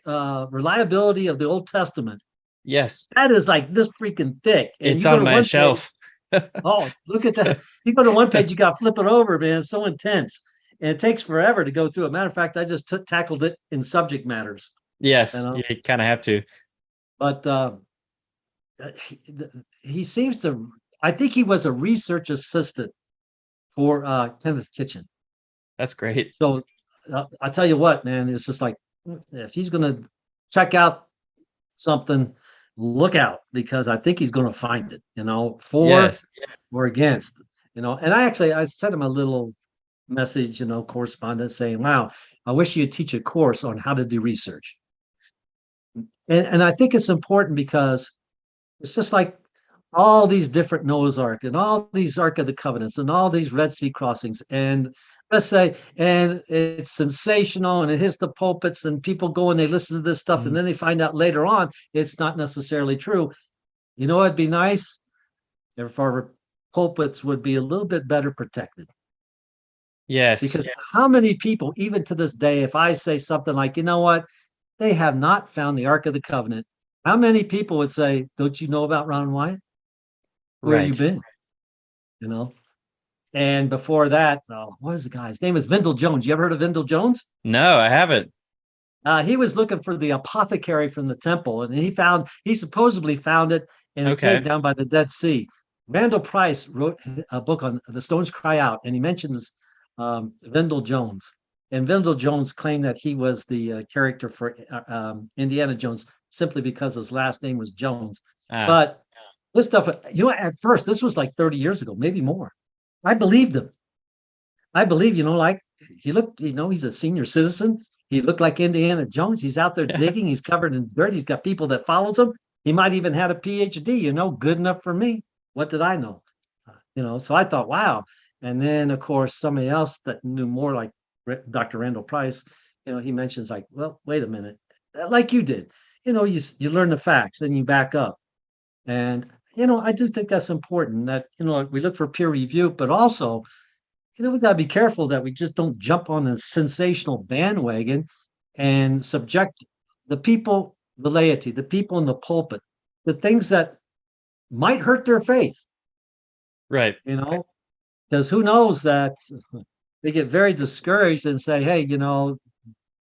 Reliability of the Old Testament. Yes. That is like this freaking thick. And It's you go on to my one page. shelf. Oh, look at that. You go to one page, you got to flip it over, man. It's so intense. And it takes forever to go through. As a matter of fact, I just tackled it in subject matters, you Yes, know. you kind of have to. But he, he seems to. I think he was a research assistant for Kenneth Kitchen. That's great. So I tell you what, man, it's just like if he's going to check out something, look out because I think he's going to find it. For Yes. or against. And I sent him a little message, correspondence saying, "Wow, I wish you'd teach a course on how to do research." And I think it's important because it's just like all these different Noah's Ark and all these Ark of the Covenants and all these Red Sea crossings. And let's say, and it's sensational and it hits the pulpits and people go and they listen to this stuff and Mhm. then they find out later on it's not necessarily true. It'd be nice if our pulpits would be a little bit better protected. Yes. Because how many people, even to this day, if I say something like, you know what, they have not found the Ark of the Covenant, how many people would say, don't you know about Ron Wyatt? Where you Right. been? You know? And before that, what is the guy's name? Is Vendel Jones. You ever heard of Vendel Jones? No, I haven't. He was looking for the apothecary from the temple, and he supposedly found it in a cave Okay. down by the Dead Sea. Randall Price wrote a book on The Stones Cry Out, and he mentions Vendel Jones. And Vendel Jones claimed that he was the character for Indiana Jones simply because his last name was Jones. Ah, But this stuff, at first, this was like 30 years ago, maybe more. I believed him. I believe, like he looked, he's a senior citizen. He looked like Indiana Jones. He's out there digging. He's covered in dirt. He's got people that follows him. He might even had a PhD, good enough for me. What did I know? So I thought, wow. And then, of course, somebody else that knew more, like Dr. Randall Price, he mentions like, well, wait a minute, like you did. You learn the facts, then you back up. And, I do think that's important that, we look for peer review, but also, we got to be careful that we just don't jump on the sensational bandwagon and subject the people, the laity, the people in the pulpit, to things that might hurt their faith, right. because who knows that they get very discouraged and say, hey,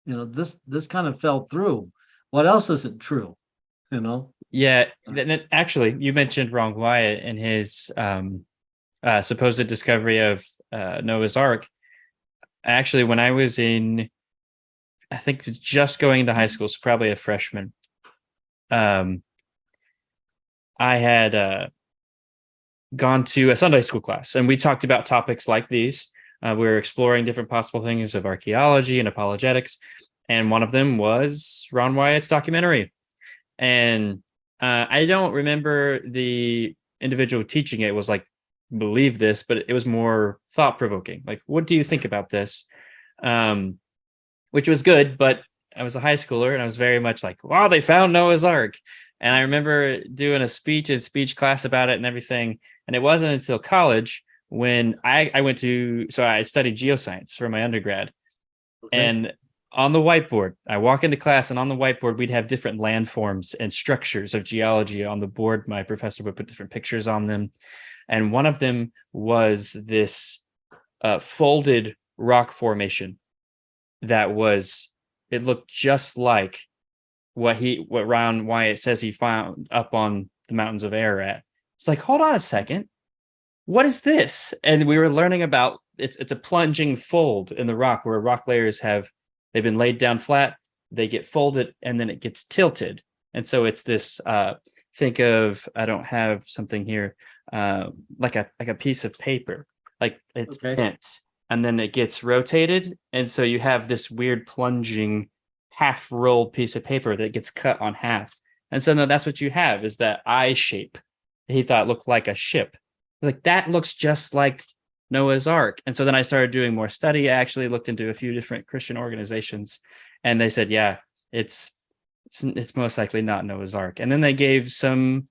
this kind of fell through. What else isn't true? You know? Yeah. Actually, you mentioned Wrong Wyatt and his supposed discovery of Noah's Ark. Actually, when I was I think just going into high school, so probably a freshman, um, I had gone to a Sunday school class, and we talked about topics like these. We were exploring different possible things of archaeology and apologetics, and one of them was Ron Wyatt's documentary. And I don't remember the individual teaching it was like, believe this, but it was more thought provoking. Like, what do you think about this? Which was good, but I was a high schooler and I was very much like, wow, they found Noah's Ark. And I remember doing a speech in speech class about it and everything. And it wasn't until college when I went so I studied geoscience for my undergrad. Okay. And on the whiteboard, I walk into class and on the whiteboard, we'd have different landforms and structures of geology on the board. My professor would put different pictures on them. And one of them was this folded rock formation it looked just like what Ron Wyatt says he found up on the mountains of Ararat. It's like, hold on a second. What is this? And we were learning about it's a plunging fold in the rock where rock layers they've been laid down flat, they get folded, and then it gets tilted. And so it's this think of, I don't have something here, like a piece of paper. Like it's bent and then it gets rotated. And so you have this weird plunging half rolled piece of paper that gets cut on half. And so no, that's what you have is that eye shape he thought looked like a ship. Like that looks just like Noah's Ark. And so then I started doing more study. I actually looked into a few different Christian organizations and they said, yeah, it's most likely not Noah's Ark. And then they gave some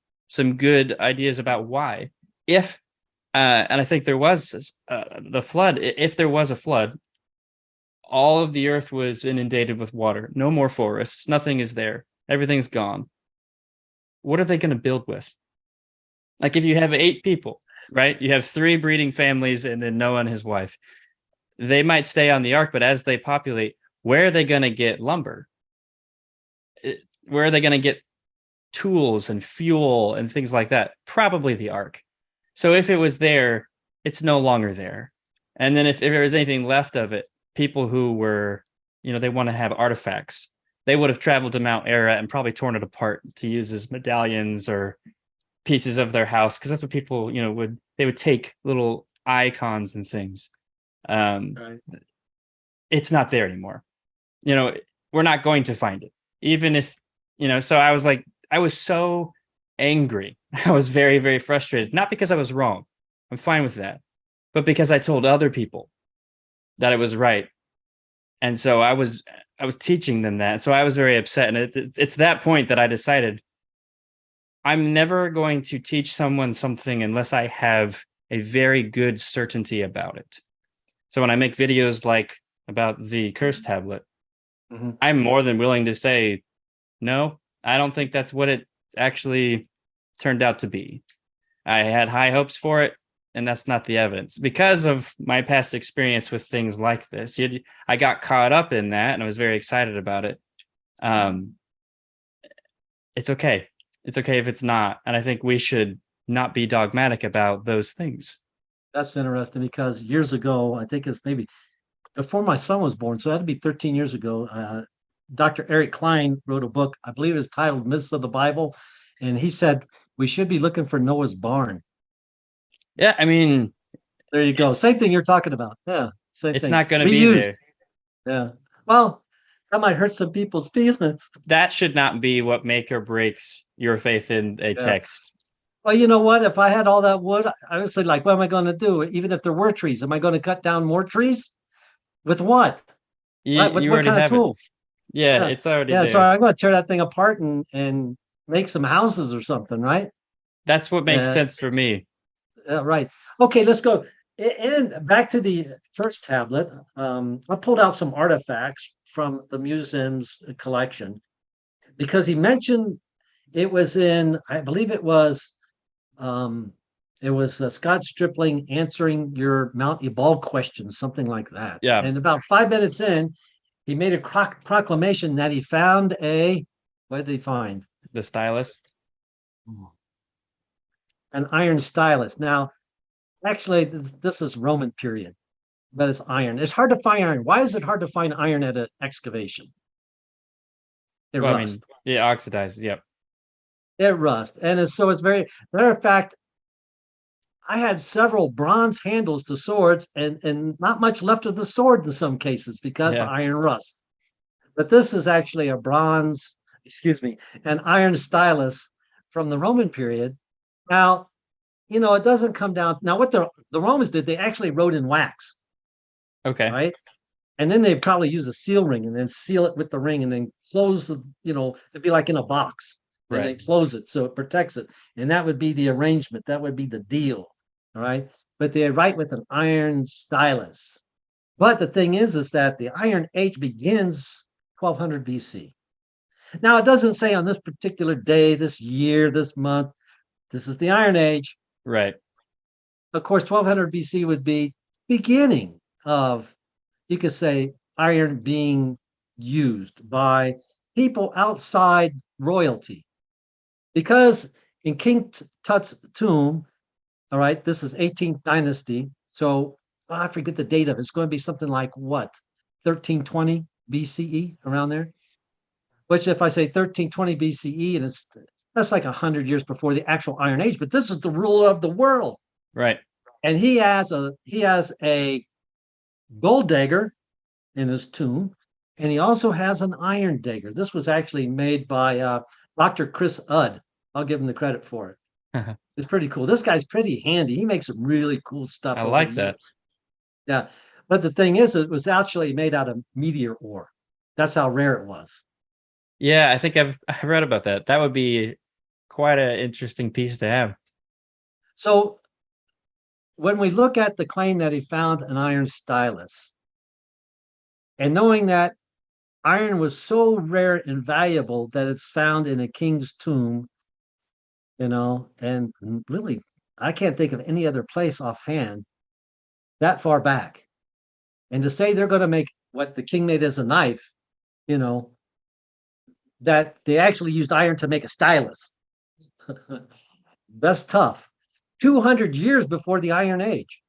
good ideas about why. If and I think there was the flood. If there was a flood, all of the earth was inundated with water. No more forests. Nothing is there. Everything's gone. What are they going to build with? Like if you have 8 people, right? You have 3 breeding families and then Noah and his wife. they might stay on the ark, but as they populate, where are they going to get lumber? Where are they going to get tools and fuel and things like that? Probably the ark. So if it was there, it's no longer there. And then if there was anything left of it, people who were, they want to have artifacts, they would have traveled to Mount Ararat and probably torn it apart to use as medallions or pieces of their house, because that's what people, would take little icons and things. Right. It's not there anymore. We're not going to find it, even if, so I was like, I was so angry. I was very, very frustrated, not because I was wrong. I'm fine with that, but because I told other people that it was right. And so I was teaching them that. So I was very upset. And it's that point that I decided I'm never going to teach someone something unless I have a very good certainty about it. So when I make videos like about the curse tablet, I'm more than willing to say, no, I don't think that's what it actually turned out to be. I had high hopes for it, and that's not the evidence. Because of my past experience with things like this, I got caught up in that, and I was very excited about it. It's okay. It's okay if it's not. And I think we should not be dogmatic about those things. That's interesting because years ago, I think it's maybe before my son was born, so it had to be 13 years ago, Dr. Eric Klein wrote a book, I believe it's titled Myths of the Bible, and he said we should be looking for Noah's barn. Yeah, I mean, there you go. Same thing you're talking about. Yeah, same it's thing. Not going to be there. Yeah. Well, that might hurt some people's feelings. That should not be what make or breaks your faith in a text. Well, you know what? If I had all that wood, I would say, like, what am I going to do? Even if there were trees, am I going to cut down more trees? With what? With what kind of tools? Yeah, it's already there. So I'm going to tear that thing apart and make some houses or something, right? That's what makes sense for me. Right. Okay, let's go. And back to the first tablet. I pulled out some artifacts from the museum's collection because he mentioned it was in, I believe it was Scott Stripling answering your Mount Ebal questions, something like that. Yeah. And about 5 minutes in, he made a proclamation that he found what did he find? The stylus. An iron stylus. Now, actually, this is Roman period, but it's iron. It's hard to find iron. Why is it hard to find iron at an excavation? It rusts. It oxidizes. Yep. It rusts. And it's very, matter of fact, I had several bronze handles to swords and not much left of the sword in some cases because the iron rust. But this is actually an iron stylus from the Roman period. Now, it doesn't come down. Now, what the Romans did, they actually wrote in wax. Okay. Right. And then they probably use a seal ring and then seal it with the ring and then close it'd be like in a box. And they close it so it protects it. And that would be the arrangement. That would be the deal. All right. But they write with an iron stylus. But the thing is that the Iron Age begins 1200 BC. Now, it doesn't say on this particular day, this year, this month, this is the Iron Age. Right. Of course, 1200 BC would be beginning of, you could say, iron being used by people outside royalty. Because in King Tut's tomb, all right, this is 18th dynasty. So I forget the date of it. It's going to be something like what? 1320 BCE, around there. Which if I say 1320 BCE, and that's like 100 years before the actual Iron Age, but this is the ruler of the world. Right. And he has a gold dagger in his tomb, and he also has an iron dagger. This was actually made by Dr. Chris Udd. I'll give him the credit for it. It's pretty cool. This guy's pretty handy. He makes some really cool stuff. I like that. Yeah. But the thing is, it was actually made out of meteor ore. That's how rare it was. Yeah, I think I've read about that. That would be quite an interesting piece to have. So when we look at the claim that he found an iron stylus, and knowing that iron was so rare and valuable that it's found in a king's tomb, and really, I can't think of any other place offhand that far back. And to say they're going to make what the king made as a knife, you know, that they actually used iron to make a stylus. That's tough. 200 years before the Iron Age.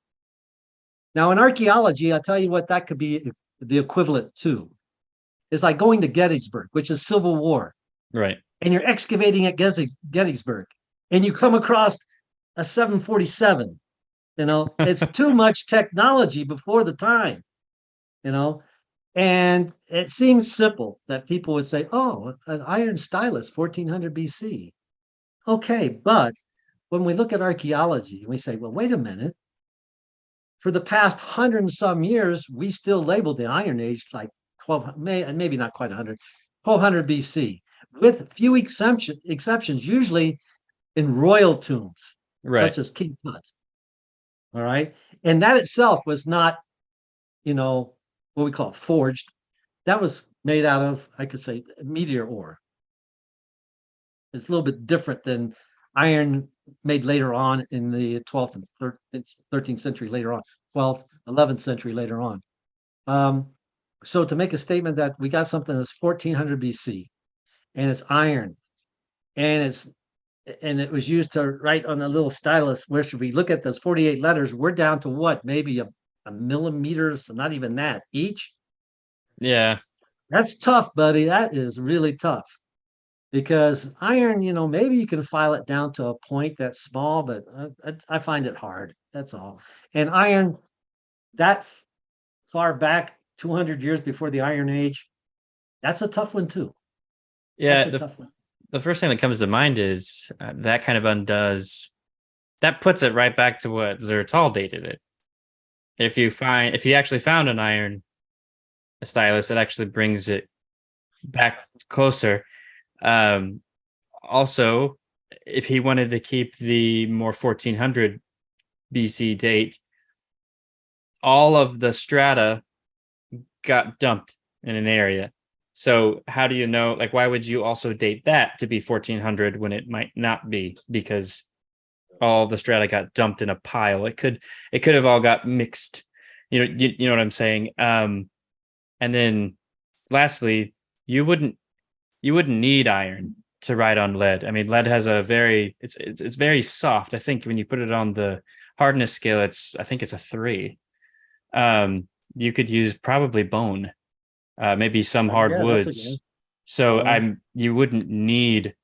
Now, in archaeology, I'll tell you what that could be the equivalent to. It's like going to Gettysburg, which is Civil War, Right. and you're excavating at Gettysburg, and you come across a 747. You know, it's too much technology before the time, you know, and it seems simple that people would say, oh, an iron stylus, 1400 BC. Okay, but when we look at archaeology, we say, well, wait a minute. For the past 100 and some years, we still label the Iron Age like 12, maybe not quite 100, 1200 BC, with few exceptions, usually in royal tombs, Right. such as King Tut. All right. And that itself was not, you know, what we call forged. That was made out of, I could say, meteor ore. It's a little bit different than iron made later on in the 12th and 13th century later on, 12th, 11th century later on. So to make a statement that we got something that's 1400 BC and it's iron and it was used to write on a little stylus, where should we look at those 48 letters? We're down to what? Maybe a millimeter, so not even that each. Yeah. That's tough, buddy. That is really tough. Because iron, you know, maybe you can file it down to a point that's small, but I find it hard. That's all. And iron, that far back, 200 years before the Iron Age, that's a tough one too. That's Yeah. a tough one. The first thing that comes to mind is that kind of undoes, that puts it right back to what Zertal dated it. If you actually found an iron stylus, it actually brings it back closer. Also, if he wanted to keep the more 1400 BC date, all of the strata got dumped in an area. So how do you know, like, why would you also date that to be 1400 when it might not be? Because all the strata got dumped in a pile. It could have all got mixed. You know what I'm saying? And then lastly, you wouldn't need iron to write on lead. I mean, lead has it's very soft. I think when you put it on the hardness scale, I think it's a 3. You could use probably bone, maybe some hardwoods. So you wouldn't need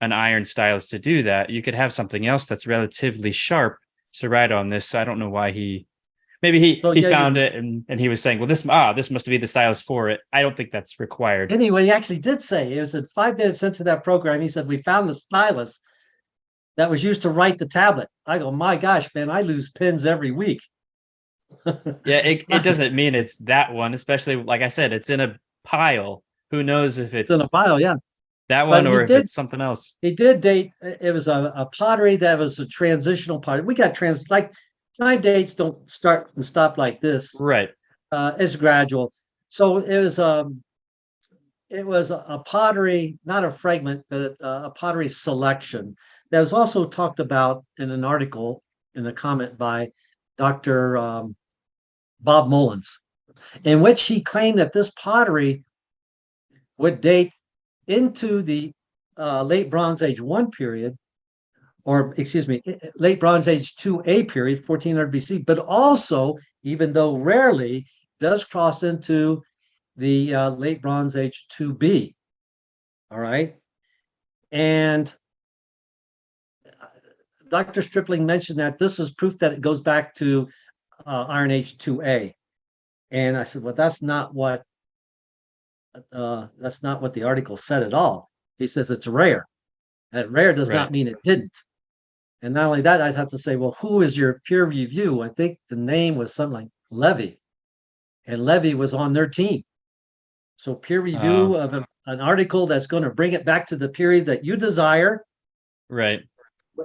an iron stylus to do that. You could have something else that's relatively sharp to write on this. So I don't know why he found it and he was saying, well, this must be the stylus for it. I don't think that's required. Anyway, he actually did say, it was 5 minutes into that program, he said, we found the stylus that was used to write the tablet. I go, my gosh, man, I lose pens every week. Yeah, it doesn't mean it's that one, especially, like I said, it's in a pile. Who knows if it's in a pile, yeah. That one or if it's something else. He did date, it was a pottery that was a transitional pottery. We got like time dates don't start and stop like this. Right. It's gradual. So it was a pottery, not a fragment, but a pottery selection that was also talked about in an article in a comment by Dr. Bob Mullins, in which he claimed that this pottery would date into the late Bronze Age 1 period, or excuse me, late Bronze Age 2A period, 1400 BC, but also, even though rarely, does cross into the late Bronze Age 2B. All right. And Dr. Stripling mentioned that this is proof that it goes back to Iron Age 2A. And I said, well, that's not what the article said at all. He says it's rare. And rare does not mean it didn't. And not only that, I'd have to say, well, who is your peer review? I think the name was something like Levy. And Levy was on their team. So peer review of an article that's going to bring it back to the period that you desire. Right.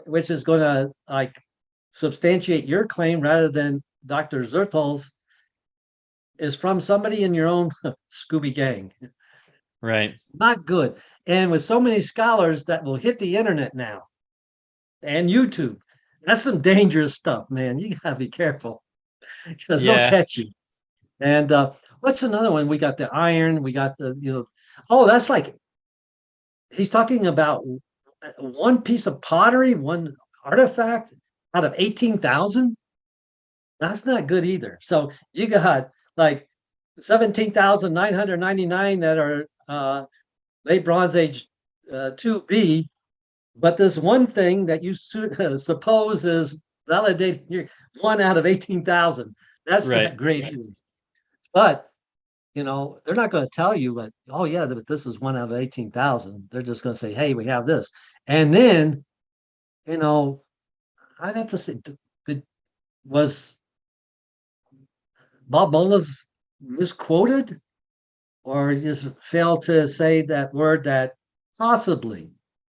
Which is going to like substantiate your claim rather than Dr. Zertal's, is from somebody in your own Scooby gang. Right. Not good. And with so many scholars that will hit the internet now and YouTube, that's some dangerous stuff, man. You gotta be careful because they'll catch you. And what's another one? We got the iron. We got the, oh, that's like he's talking about one piece of pottery, one artifact out of 18,000. That's not good either. So you got like 17,999 that are late Bronze Age 2B, but this one thing that you suppose is validating your one out of 18,000. That's Right. not great either. But they're not going to tell you, but oh yeah, this is one out of 18,000. They're just going to say, hey, we have this. And then, you know, I'd have to say, was Bob Mullins misquoted, or just failed to say that word that possibly,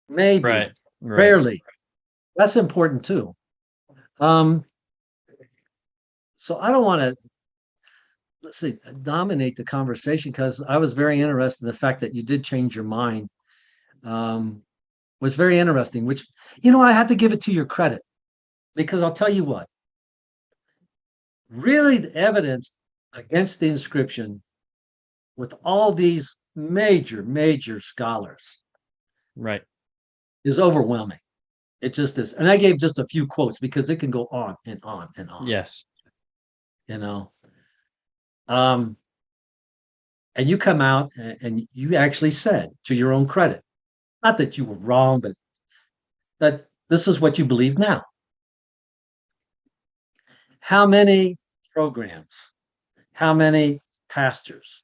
maybe, Right. Right. rarely. That's important too. Um, so I don't want to, let's see, dominate the conversation, because I was very interested in the fact that you did change your mind. Was very interesting, which, I have to give it to your credit, because I'll tell you what, really the evidence against the inscription with all these major, major scholars Right. is overwhelming. It just is. And I gave just a few quotes because it can go on and on and on, Yes. you know. Um, and you come out and you actually said, to your own credit, not that you were wrong, but that this is what you believe now. How many programs, how many pastors,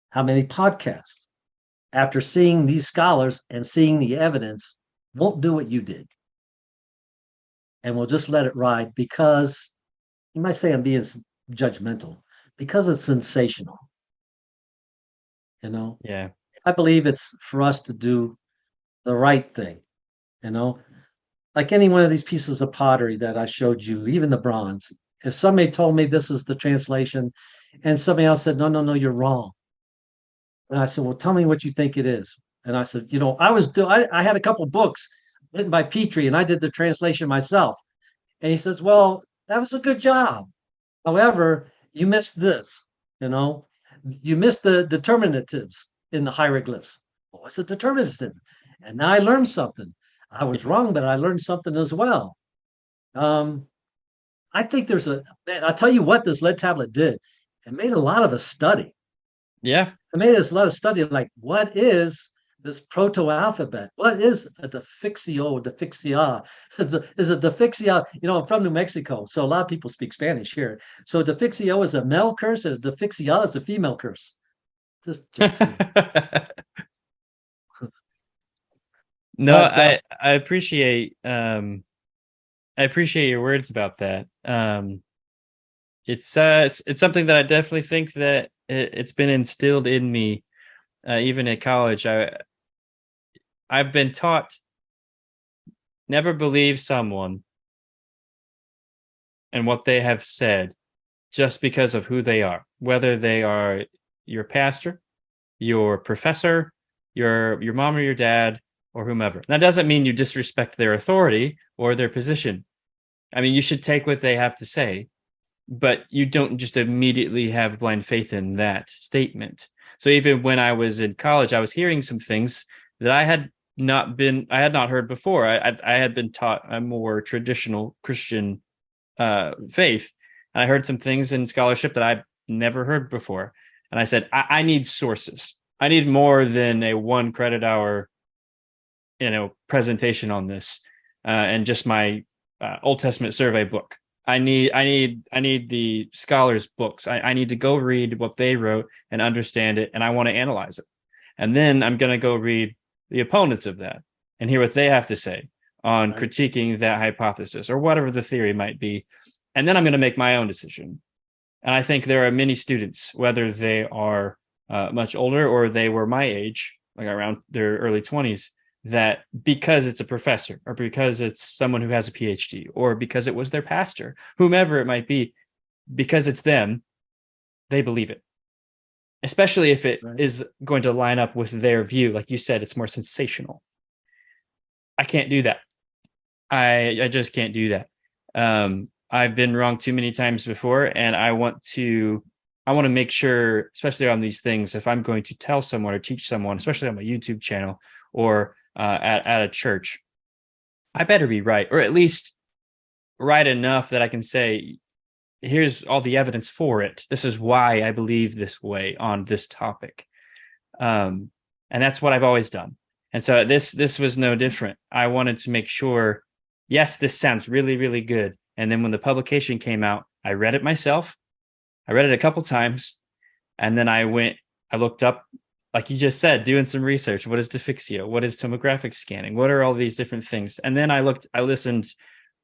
how many podcasts, after seeing these scholars and seeing the evidence, won't do what you did? And we'll just let it ride because you might say I'm being judgmental, because it's sensational. Yeah. I believe it's for us to do the right thing, you know, like any one of these pieces of pottery that I showed you, even the bronze. If somebody told me this is the translation and somebody else said, no, no, no, you're wrong. And I said, well, tell me what you think it is. And I said, I had a couple books written by Petrie and I did the translation myself. And he says, well, that was a good job. However, you missed this, you know, you missed the determinatives in the hieroglyphs. Well, what's the determinative? And now I learned something. I was wrong, but I learned something as well. Um, I think I'll tell you what this lead tablet did. It made a lot of us study. Yeah. It made us a lot of study of like, what is this proto-alphabet? What is a defixia? Is a defixia, I'm from New Mexico, so a lot of people speak Spanish here. So defixio is a male curse, and a defixia is a female curse. Just joking. No, But I appreciate your words about that. It's something that I definitely think that it's been instilled in me, even at college. I've been taught never believe someone and what they have said just because of who they are, whether they are your pastor, your professor, your mom or your dad, or whomever. That doesn't mean you disrespect their authority or their position. I mean, you should take what they have to say, but you don't just immediately have blind faith in that statement. So even when I was in college, I was hearing some things that I had not heard before. I had been taught a more traditional Christian faith. And I heard some things in scholarship that I'd never heard before. And I said, I need sources. I need more than a 1 credit hour, presentation on this, and just my Old Testament survey book. I need the scholars' books. I need to go read what they wrote and understand it, and I want to analyze it. And then I'm going to go read the opponents of that and hear what they have to say on critiquing that hypothesis or whatever the theory might be. And then I'm going to make my own decision. And I think there are many students, whether they are much older or they were my age, like around their early 20s, that because it's a professor or because it's someone who has a PhD or because it was their pastor, whomever it might be, because it's them, they believe it. Especially if it is going to line up with their view. Like you said, it's more sensational. I can't do that. I just can't do that. I've been wrong too many times before, and I want to make sure, especially on these things, if I'm going to tell someone or teach someone, especially on my YouTube channel or at a church, I better be right, or at least right enough that I can say, here's all the evidence for it. This is why I believe this way on this topic. And that's what I've always done. And so this was no different. I wanted to make sure, yes, this sounds really, really good. And then when the publication came out, I read it myself. I read it a couple times, and then I looked up, like you just said, doing some research. What is dysphyxia? What is tomographic scanning? What are all these different things? And then I listened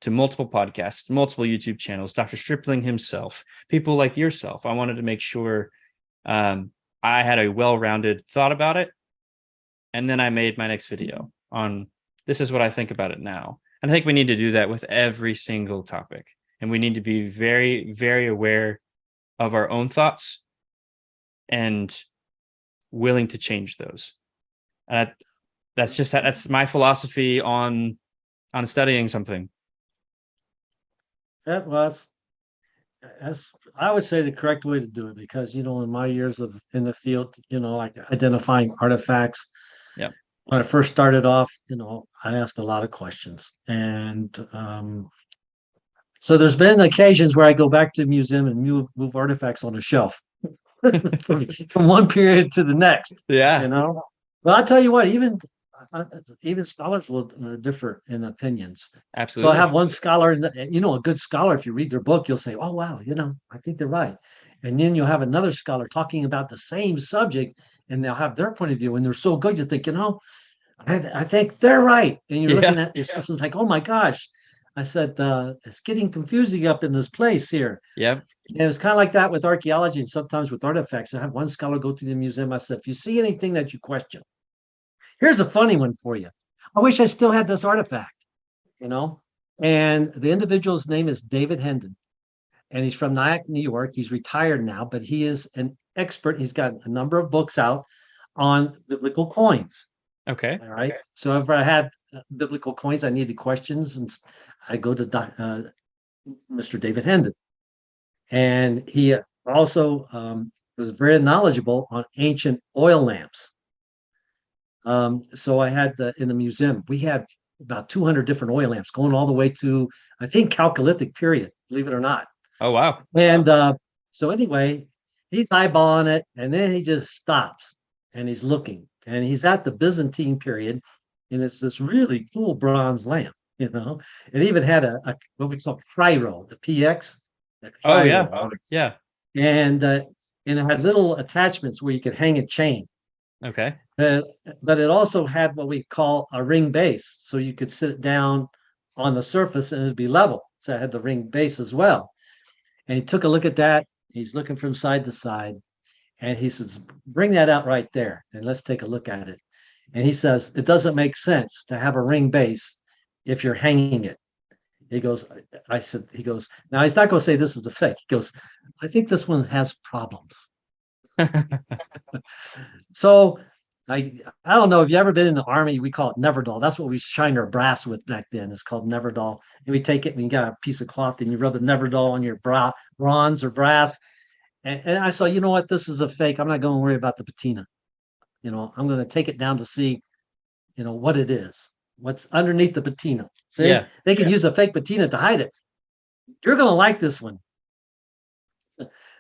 to multiple podcasts, multiple YouTube channels, Dr. Stripling himself, people like yourself. I wanted to make sure I had a well-rounded thought about it. And then I made my next video on this is what I think about it now. And I think we need to do that with every single topic. And we need to be very, very aware of our own thoughts and willing to change those. And that's my philosophy on studying something. That was, as I would say, the correct way to do it, because in my years in the field, like identifying artifacts. Yeah. When I first started off, I asked a lot of questions, and so there's been occasions where I go back to the museum and move artifacts on a shelf from one period to the next. Yeah. But I'll tell you what, even scholars will differ in opinions. Absolutely. So I have one scholar, and a good scholar, if you read their book, you'll say, "Oh wow, I think they're right." And then you'll have another scholar talking about the same subject, and they'll have their point of view, and they're so good, you think, I think they're right. And you're looking at yourself, it's like, oh my gosh. I said, it's getting confusing up in this place here. Yep. And it was kind of like that with archaeology and sometimes with artifacts. I have one scholar go to the museum. I said, if you see anything that you question, here's a funny one for you. I wish I still had this artifact, And the individual's name is David Hendon. And he's from Nyack, New York. He's retired now, but he is an expert. He's got a number of books out on biblical coins. Okay. All right. So if I had biblical coins, I needed questions, and I go to Mr. David Hendon. And he also was very knowledgeable on ancient oil lamps. So I had in the museum, we had about 200 different oil lamps going all the way to, I think, Chalcolithic period, believe it or not. Oh, wow. And so anyway, he's eyeballing it, and then he just stops and he's looking, and he's at the Byzantine period, and it's this really cool bronze lamp, It even had a what we call cryo, the PX. Oh, yeah. Yeah. And it had little attachments where you could hang a chain. Okay. But it also had what we call a ring base, so you could sit it down on the surface and it'd be level. So it had the ring base as well. And he took a look at that. He's looking from side to side, and he says, "Bring that out right there, and let's take a look at it." And he says, "It doesn't make sense to have a ring base if you're hanging it." He goes, now he's not going to say this is the fake. He goes, "I think this one has problems." So I don't know if you ever been in the army. We call it Neverdol. That's what we shine our brass with back then. It's called Neverdol. And we take it and you got a piece of cloth and you rub the Neverdol on your bronze or brass. And I saw, you know what? This is a fake. I'm not going to worry about the patina. I'm going to take it down to see, what it is. What's underneath the patina. See? Yeah. They can use a fake patina to hide it. You're going to like this one.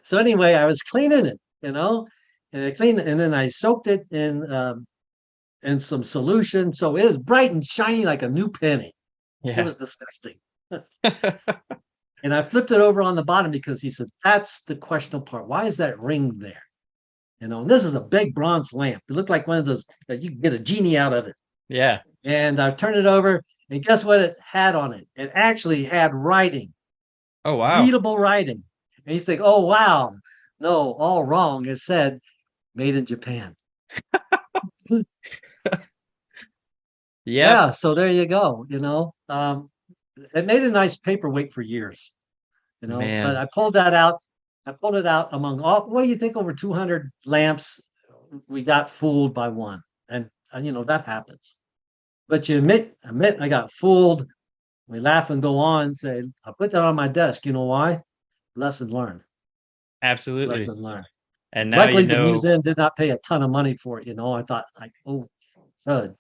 So anyway, I was cleaning it, and I cleaned it, and then I soaked it in some solution. So it was bright and shiny like a new penny. Yeah. It was disgusting. And I flipped it over on the bottom because he said, that's the questionable part. Why is that ring there? And this is a big bronze lamp. It looked like one of those that you can get a genie out of it. Yeah. And I turned it over, and guess what it had on it? It actually had writing. Oh, wow. Readable writing. And you think, oh, wow. No, all wrong. It said, made in Japan. Yeah. So there you go. It made a nice paperweight for years. Man. But I pulled that out. I pulled it out among all. What do you think? Over 200 lamps, we got fooled by one, and that happens. But you admit, I got fooled We laugh and go on, say, I put that on my desk. You know why? Lesson learned. Absolutely. Lesson learned. And now you Luckily, the know. museum did not pay a ton of money for it. I thought, like, oh, good.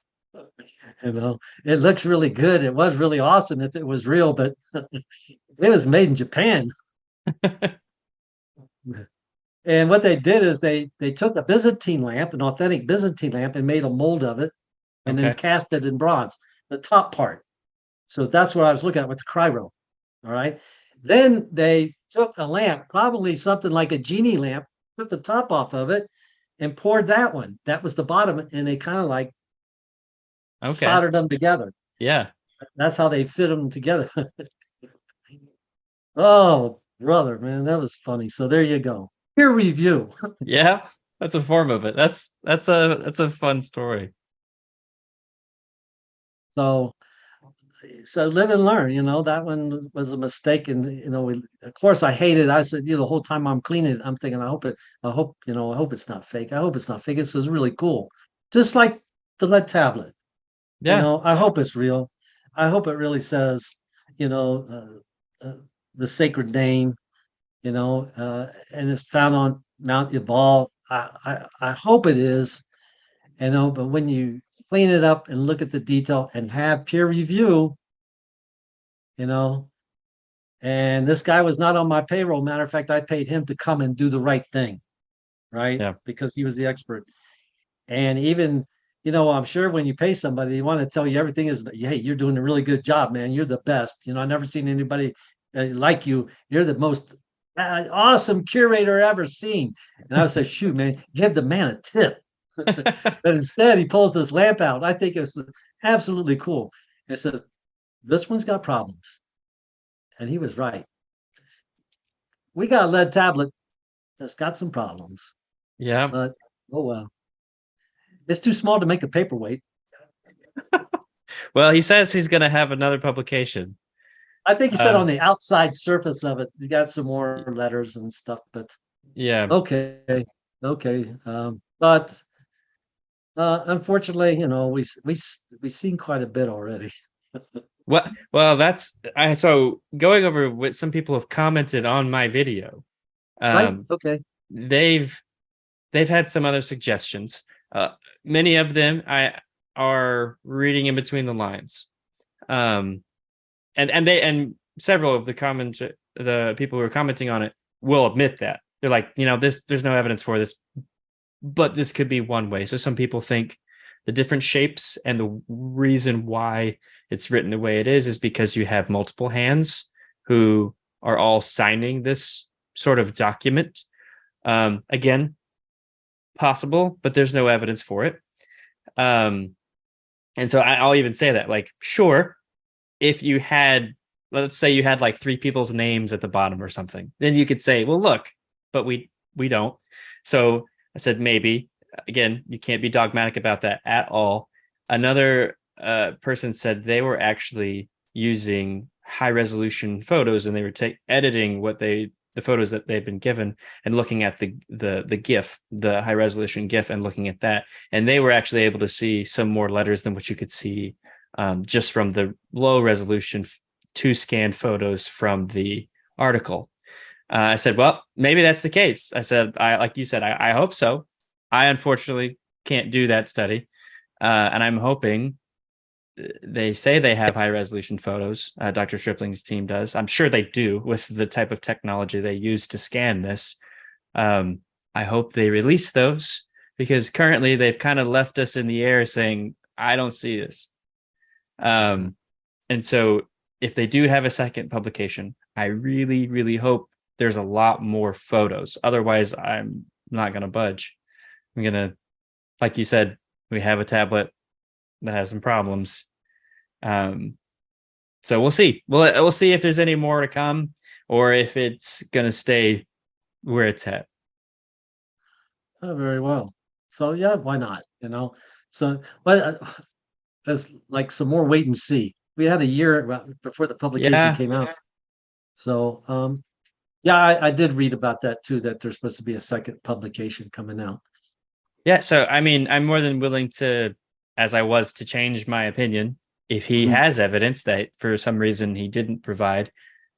It looks really good. It was really awesome if it was real, but it was made in Japan. And what they did is they took a Byzantine lamp, an authentic Byzantine lamp, and made a mold of it, and then Okay. cast it in bronze, the top part. So that's what I was looking at with the cryo. All right. Then they took a lamp, probably something like a genie lamp, took the top off of it, and poured that one. That was the bottom, and they kind of like Okay. soldered them together. Yeah. That's how they fit them together. Oh, brother, man, that was funny. So there you go. Peer review. Yeah. That's a form of it. That's a fun story. So live and learn. That one was a mistake, and of course I hate it. I said, the whole time I'm cleaning it, I'm thinking, I hope it's not fake. I hope it's not fake. This is really cool, just like the lead tablet. Yeah. I hope it's real. I hope it really says, you know, the sacred name, and it's found on Mount Ebal. I hope it is, but when you clean it up and look at the detail and have peer review, you know, and this guy was not on my payroll. Matter of fact, I paid him to come and do the right thing, right? Yeah. Because he was the expert. And even, I'm sure when you pay somebody, they want to tell you everything is, hey, you're doing a really good job, man. You're the best. I've never seen anybody like you. You're the most awesome curator ever seen. And I would say, shoot, man, give the man a tip. But instead, he pulls this lamp out. I think it's absolutely cool. It says, this one's got problems. And he was right. We got a lead tablet that's got some problems, Yeah. but oh well. It's too small to make a paperweight. Well, he says he's going to have another publication. I think he said Uh, on the outside surface of it, you got some more letters and stuff, but yeah. okay, okay. But unfortunately, we've seen quite a bit already. Well, that's I so going over what some people have commented on my video. Right? Um, Okay. they've they've had some other suggestions. Many of them I are reading in between the lines. Um, and several of the people who are commenting on it will admit that they're like, this there's no evidence for this, but this could be one way. So some people think the different shapes and the reason why it's written the way it is because you have multiple hands who are all signing this sort of document. Again, possible, but there's no evidence for it. And so I'll even say that, like, sure, if you had, let's say you had like three people's names at the bottom or something, then you could say, well, look, but we don't. So I said, maybe. Again, you can't be dogmatic about that at all. Another person said they were actually using high resolution photos and they were editing the photos that they've been given and looking at the GIF, the high resolution GIF, and looking at that, and they were actually able to see some more letters than what you could see just from the low resolution two scanned photos from the article. I said, well, maybe that's the case. I said, like you said, I hope so. I unfortunately can't do that study, and I'm hoping they say they have high resolution photos. Dr. Stripling's team does. I'm sure they do with the type of technology they use to scan this. I hope they release those because currently they've kind of left us in the air saying, I don't see this. And so if they do have a second publication, I really, really hope there's a lot more photos. Otherwise, I'm not going to budge. I'm going to, like you said, we have a tablet that has some problems. So we'll see. We'll see if there's any more to come or if it's going to stay where it's at. Oh, very well. So yeah, why not? So, but there's like some more wait and see. We had a year before the publication Yeah. came out. So, yeah, I did read about that too, that there's supposed to be a second publication coming out. Yeah. So, I mean, I'm more than willing to, as I was, to change my opinion if he has evidence that for some reason he didn't provide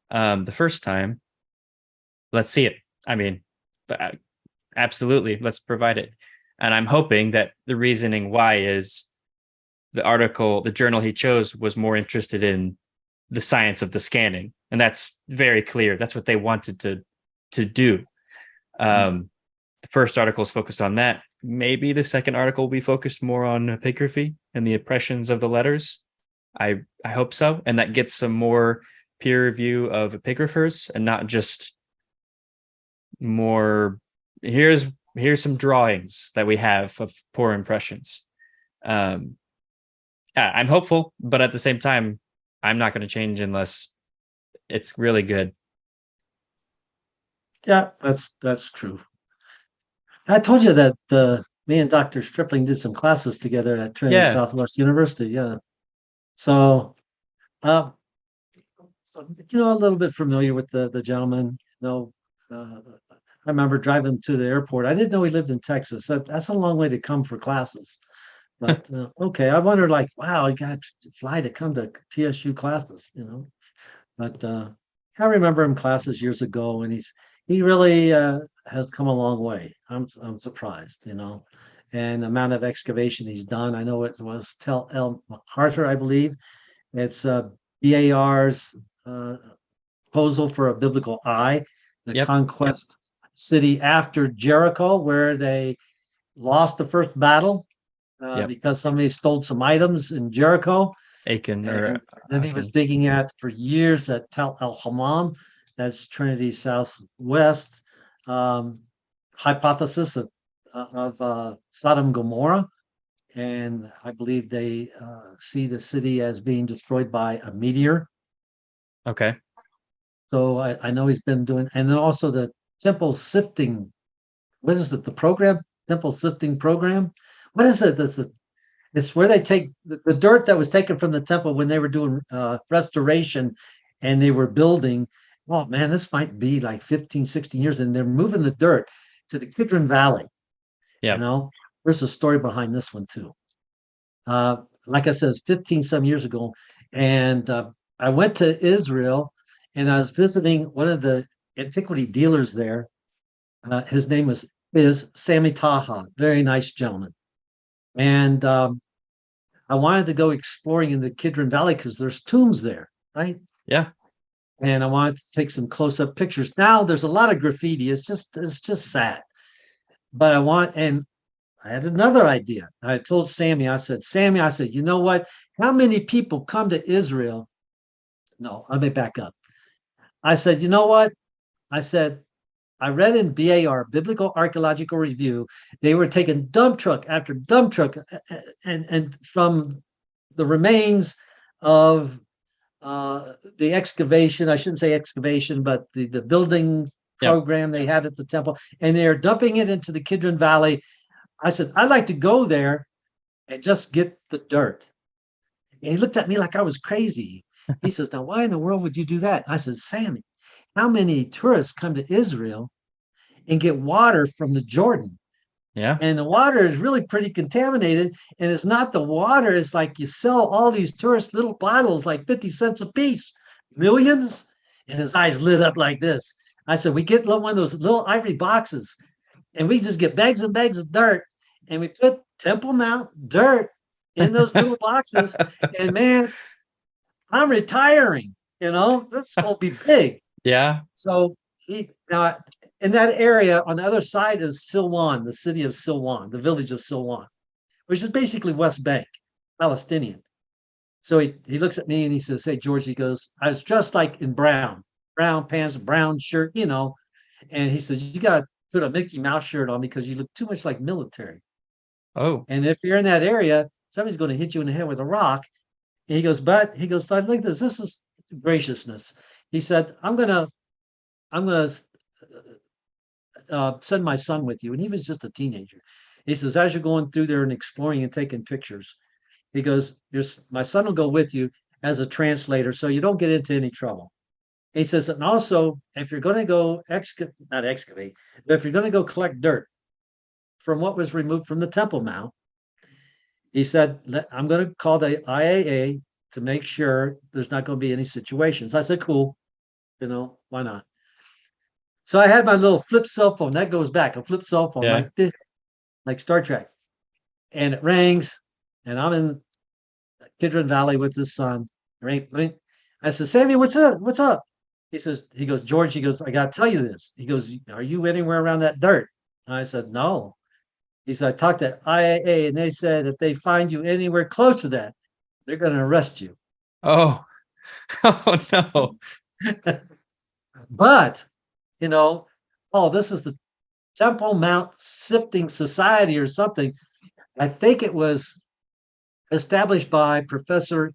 the first time, let's see it. I mean, absolutely, let's provide it. And I'm hoping that the reasoning why is the journal he chose was more interested in the science of the scanning, and that's very clear. That's what they wanted to do. The first article is focused on that. Maybe the second article will be focused more on epigraphy and the impressions of the letters. I hope so, and that gets some more peer review of epigraphers and not just more. Here's some drawings that we have of poor impressions. I'm hopeful, but at the same time, I'm not going to change unless it's really good. Yeah, that's true. I told you that me and Dr. Stripling did some classes together at Trinity Yeah. Southwest University. Yeah. So, uh, a little bit familiar with the gentleman. I remember driving to the airport. I didn't know he lived in Texas. That's a long way to come for classes. But okay, I wondered, like, wow, he got to fly to come to TSU classes, But I remember him classes years ago, and he really has come a long way. I'm surprised, and the amount of excavation he's done. I know it was Tel El MacArthur, I believe. It's BAR's proposal for a biblical eye, the Yep. conquest city after Jericho, where they lost the first battle Yep. because somebody stole some items in Jericho. Aiken And then he was digging at for years at Tel El Hammam, that's Trinity Southwest, hypothesis of Sodom and Gomorrah. And I believe they see the city as being destroyed by a meteor. Okay. So I know he's been doing, and then also the temple sifting. What is it? The program, temple sifting program. What is it? It's where they take the dirt that was taken from the temple when they were doing restoration and they were building. Oh man, this might be like 15, 16 years, and they're moving the dirt to the Kidron Valley. Yeah. There's a story behind this one too. Like I said, it's 15 some years ago, and I went to Israel, and I was visiting one of the antiquity dealers there. His name is Sammy Taha, very nice gentleman, and I wanted to go exploring in the Kidron Valley because there's tombs there, right? Yeah. And I wanted to take some close-up pictures. Now there's a lot of graffiti. It's just sad. But and I had another idea. I told Sammy, I said, you know what? How many people come to Israel? No, let me back up. I said, you know what? I said, I read in BAR, Biblical Archaeological Review, they were taking dump truck after dump truck and from the remains of the excavation, I shouldn't say excavation, but the building program they had at the temple, and they're dumping it into the Kidron Valley. I said, I'd like to go there and just get the dirt. And he looked at me like I was crazy. He says, now, why in the world would you do that? I said, Sammy, how many tourists come to Israel and get water from the Jordan? Yeah. And the water is really pretty contaminated. And it's not the water. It's like you sell all these tourist little bottles, like 50 cents a piece, millions. And his eyes lit up like this. I said, we get one of those little ivory boxes and we just get bags and bags of dirt and we put Temple Mount dirt in those little boxes. And man, I'm retiring, this will be big. Yeah. So now in that area on the other side is Silwan, the city of Silwan, the village of Silwan, which is basically West Bank, Palestinian. So he looks at me and he says, hey, George, he goes, I was dressed like in brown pants, brown shirt, and he says, you got to put a Mickey Mouse shirt on because you look too much like military. Oh. And if you're in that area, somebody's going to hit you in the head with a rock. And he goes, look at this. This is graciousness. He said, I'm gonna send my son with you. And he was just a teenager. He says, as you're going through there and exploring and taking pictures, he goes, my son will go with you as a translator so you don't get into any trouble. He says, and also, if you're going to go not excavate, but if you're going to go collect dirt from what was removed from the Temple Mount, he said, I'm going to call the IAA to make sure there's not going to be any situations. I said, cool, why not? So I had my little flip cell phone that goes back, a flip cell phone Yeah. like this, like Star Trek, and it rings, and I'm in Kidron Valley with his son. Ring, ring. I said, Sammy, what's up? What's up? He goes, George, he goes, I got to tell you this. He goes, are you anywhere around that dirt? And I said, no. He said, I talked to IAA and they said if they find you anywhere close to that, they're going to arrest you. Oh, oh no. But, this is the Temple Mount Sifting Society or something. I think it was established by Professor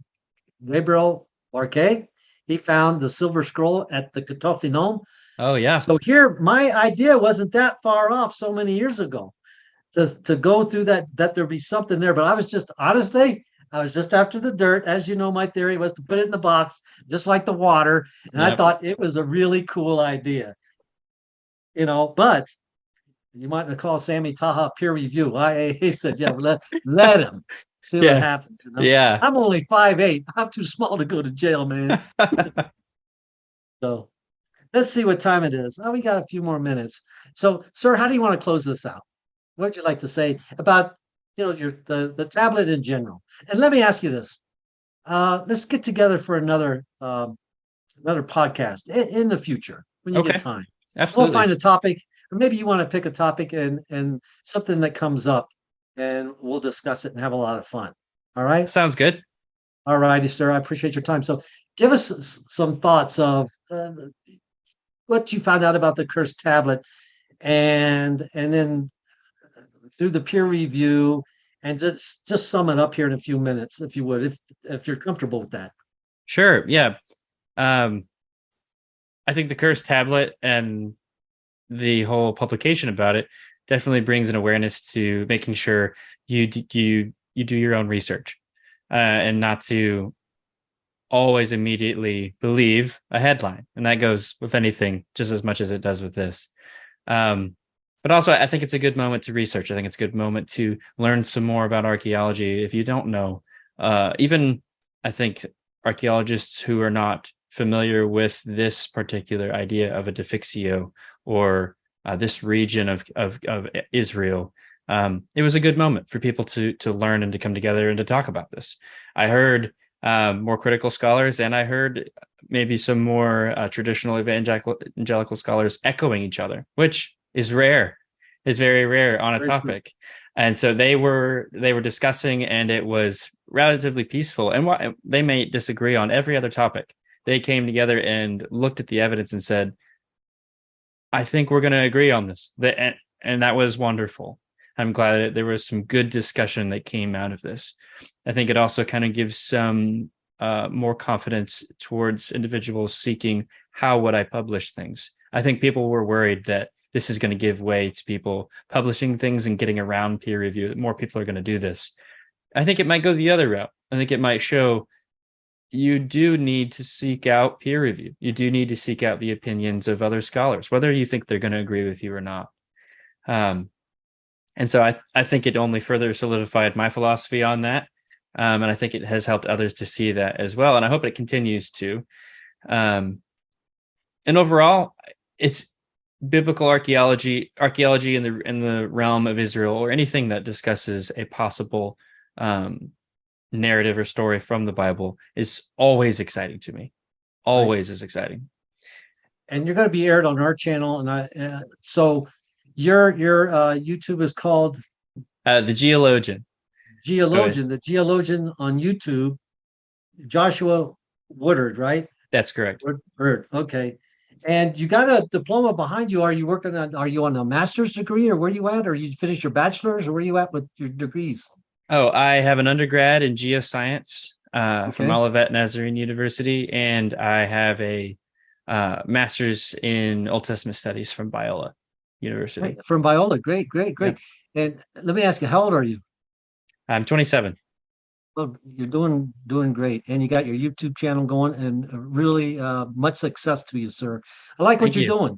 Gabriel Larquet. He found the silver scroll at the Katofinome. Oh yeah. So here, my idea wasn't that far off so many years ago to go through that there'd be something there. But I was just, honestly, I was just after the dirt. As you know, my theory was to put it in the box, just like the water. And I Yep. thought it was a really cool idea, but you might call Sammy Taha peer review. He said, yeah, let him see what Yeah. happens. Yeah. I'm only 5'8". I'm too small to go to jail, man. So let's see what time it is. Oh, we got a few more minutes. So, sir, how do you want to close this out? What would you like to say about the tablet in general? And let me ask you this. Let's get together for another podcast in the future when you Okay. get time. Absolutely. We'll find a topic, or maybe you want to pick a topic and something that comes up, and we'll discuss it and have a lot of fun. All right. Sounds good. All righty, sir. I appreciate your time. So, give us some thoughts of what you found out about the cursed tablet, and then through the peer review, and just sum it up here in a few minutes, if you would, if you're comfortable with that. Sure. Yeah. I think the cursed tablet and the whole publication about it definitely brings an awareness to making sure you do your own research, and not to always immediately believe a headline. And that goes with anything just as much as it does with this. But also, I think it's a good moment to research. I think it's a good moment to learn some more about archaeology if you don't know. Even I think archaeologists who are not familiar with this particular idea of a defixio or this region of Israel, it was a good moment for people to learn and to come together and to talk about this. I heard more critical scholars, and I heard maybe some more traditional evangelical scholars echoing each other, which is rare, is very rare on a topic. And so they were discussing, and it was relatively peaceful. And they may disagree on every other topic. They came together and looked at the evidence and said, I think we're going to agree on this. And that was wonderful. I'm glad that there was some good discussion that came out of this. I think it also kind of gives some more confidence towards individuals seeking, how would I publish things? I think people were worried that this is going to give way to people publishing things and getting around peer review. More people are going to do this. I think it might go the other route. I think it might show you do need to seek out peer review. You do need to seek out the opinions of other scholars, whether you think they're going to agree with you or not. And so I think it only further solidified my philosophy on that. And I think it has helped others to see that as well. And I hope it continues to. And overall, it's biblical archaeology in the realm of Israel, or anything that discusses a possible narrative or story from the Bible, is always exciting to me. Always is exciting. And you're going to be aired on our channel, and so your YouTube is called The Geologian. The Geologian on YouTube, Joshua Woodard, right? That's correct. Woodard. Okay. And you got a diploma behind you. Are you on a master's degree, or where are you at? Or you finished your bachelor's, or where are you at with your degrees? Oh, I have an undergrad in geoscience from Olivet Nazarene University, and I have a master's in Old Testament studies from Biola University. Right. From Biola. Great. Yeah. And let me ask you, how old are you? I'm 27. Well, you're doing great, and you got your YouTube channel going, and really much success to you, sir. I like what you're doing.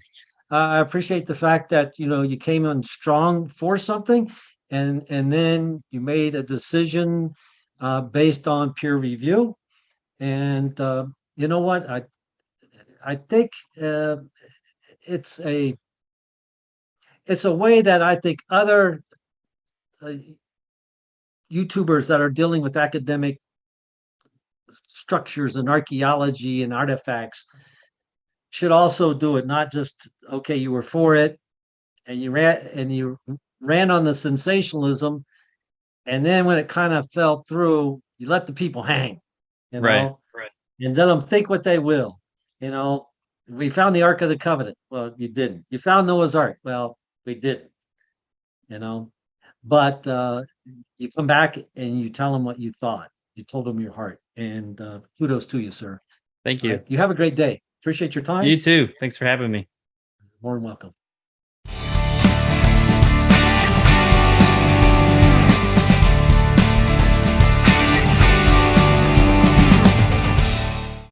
I appreciate the fact that you came on strong for something, and then you made a decision based on peer review, And you know what? I think it's a it's a way that I think other uh, YouTubers that are dealing with academic structures and archaeology and artifacts should also do it. Not just okay, you were for it and you ran on the sensationalism, and then when it kind of fell through, you let the people hang, you Right. know, and let them think what they will. You know, we found the Ark of the Covenant. Well, you didn't. You found Noah's Ark. Well, we didn't. You know, but you come back and you tell them what you thought. You told them your heart, and kudos to you, sir. Thank All you. right, you have a great day. Appreciate your You time. too. Thanks for having me. More than welcome.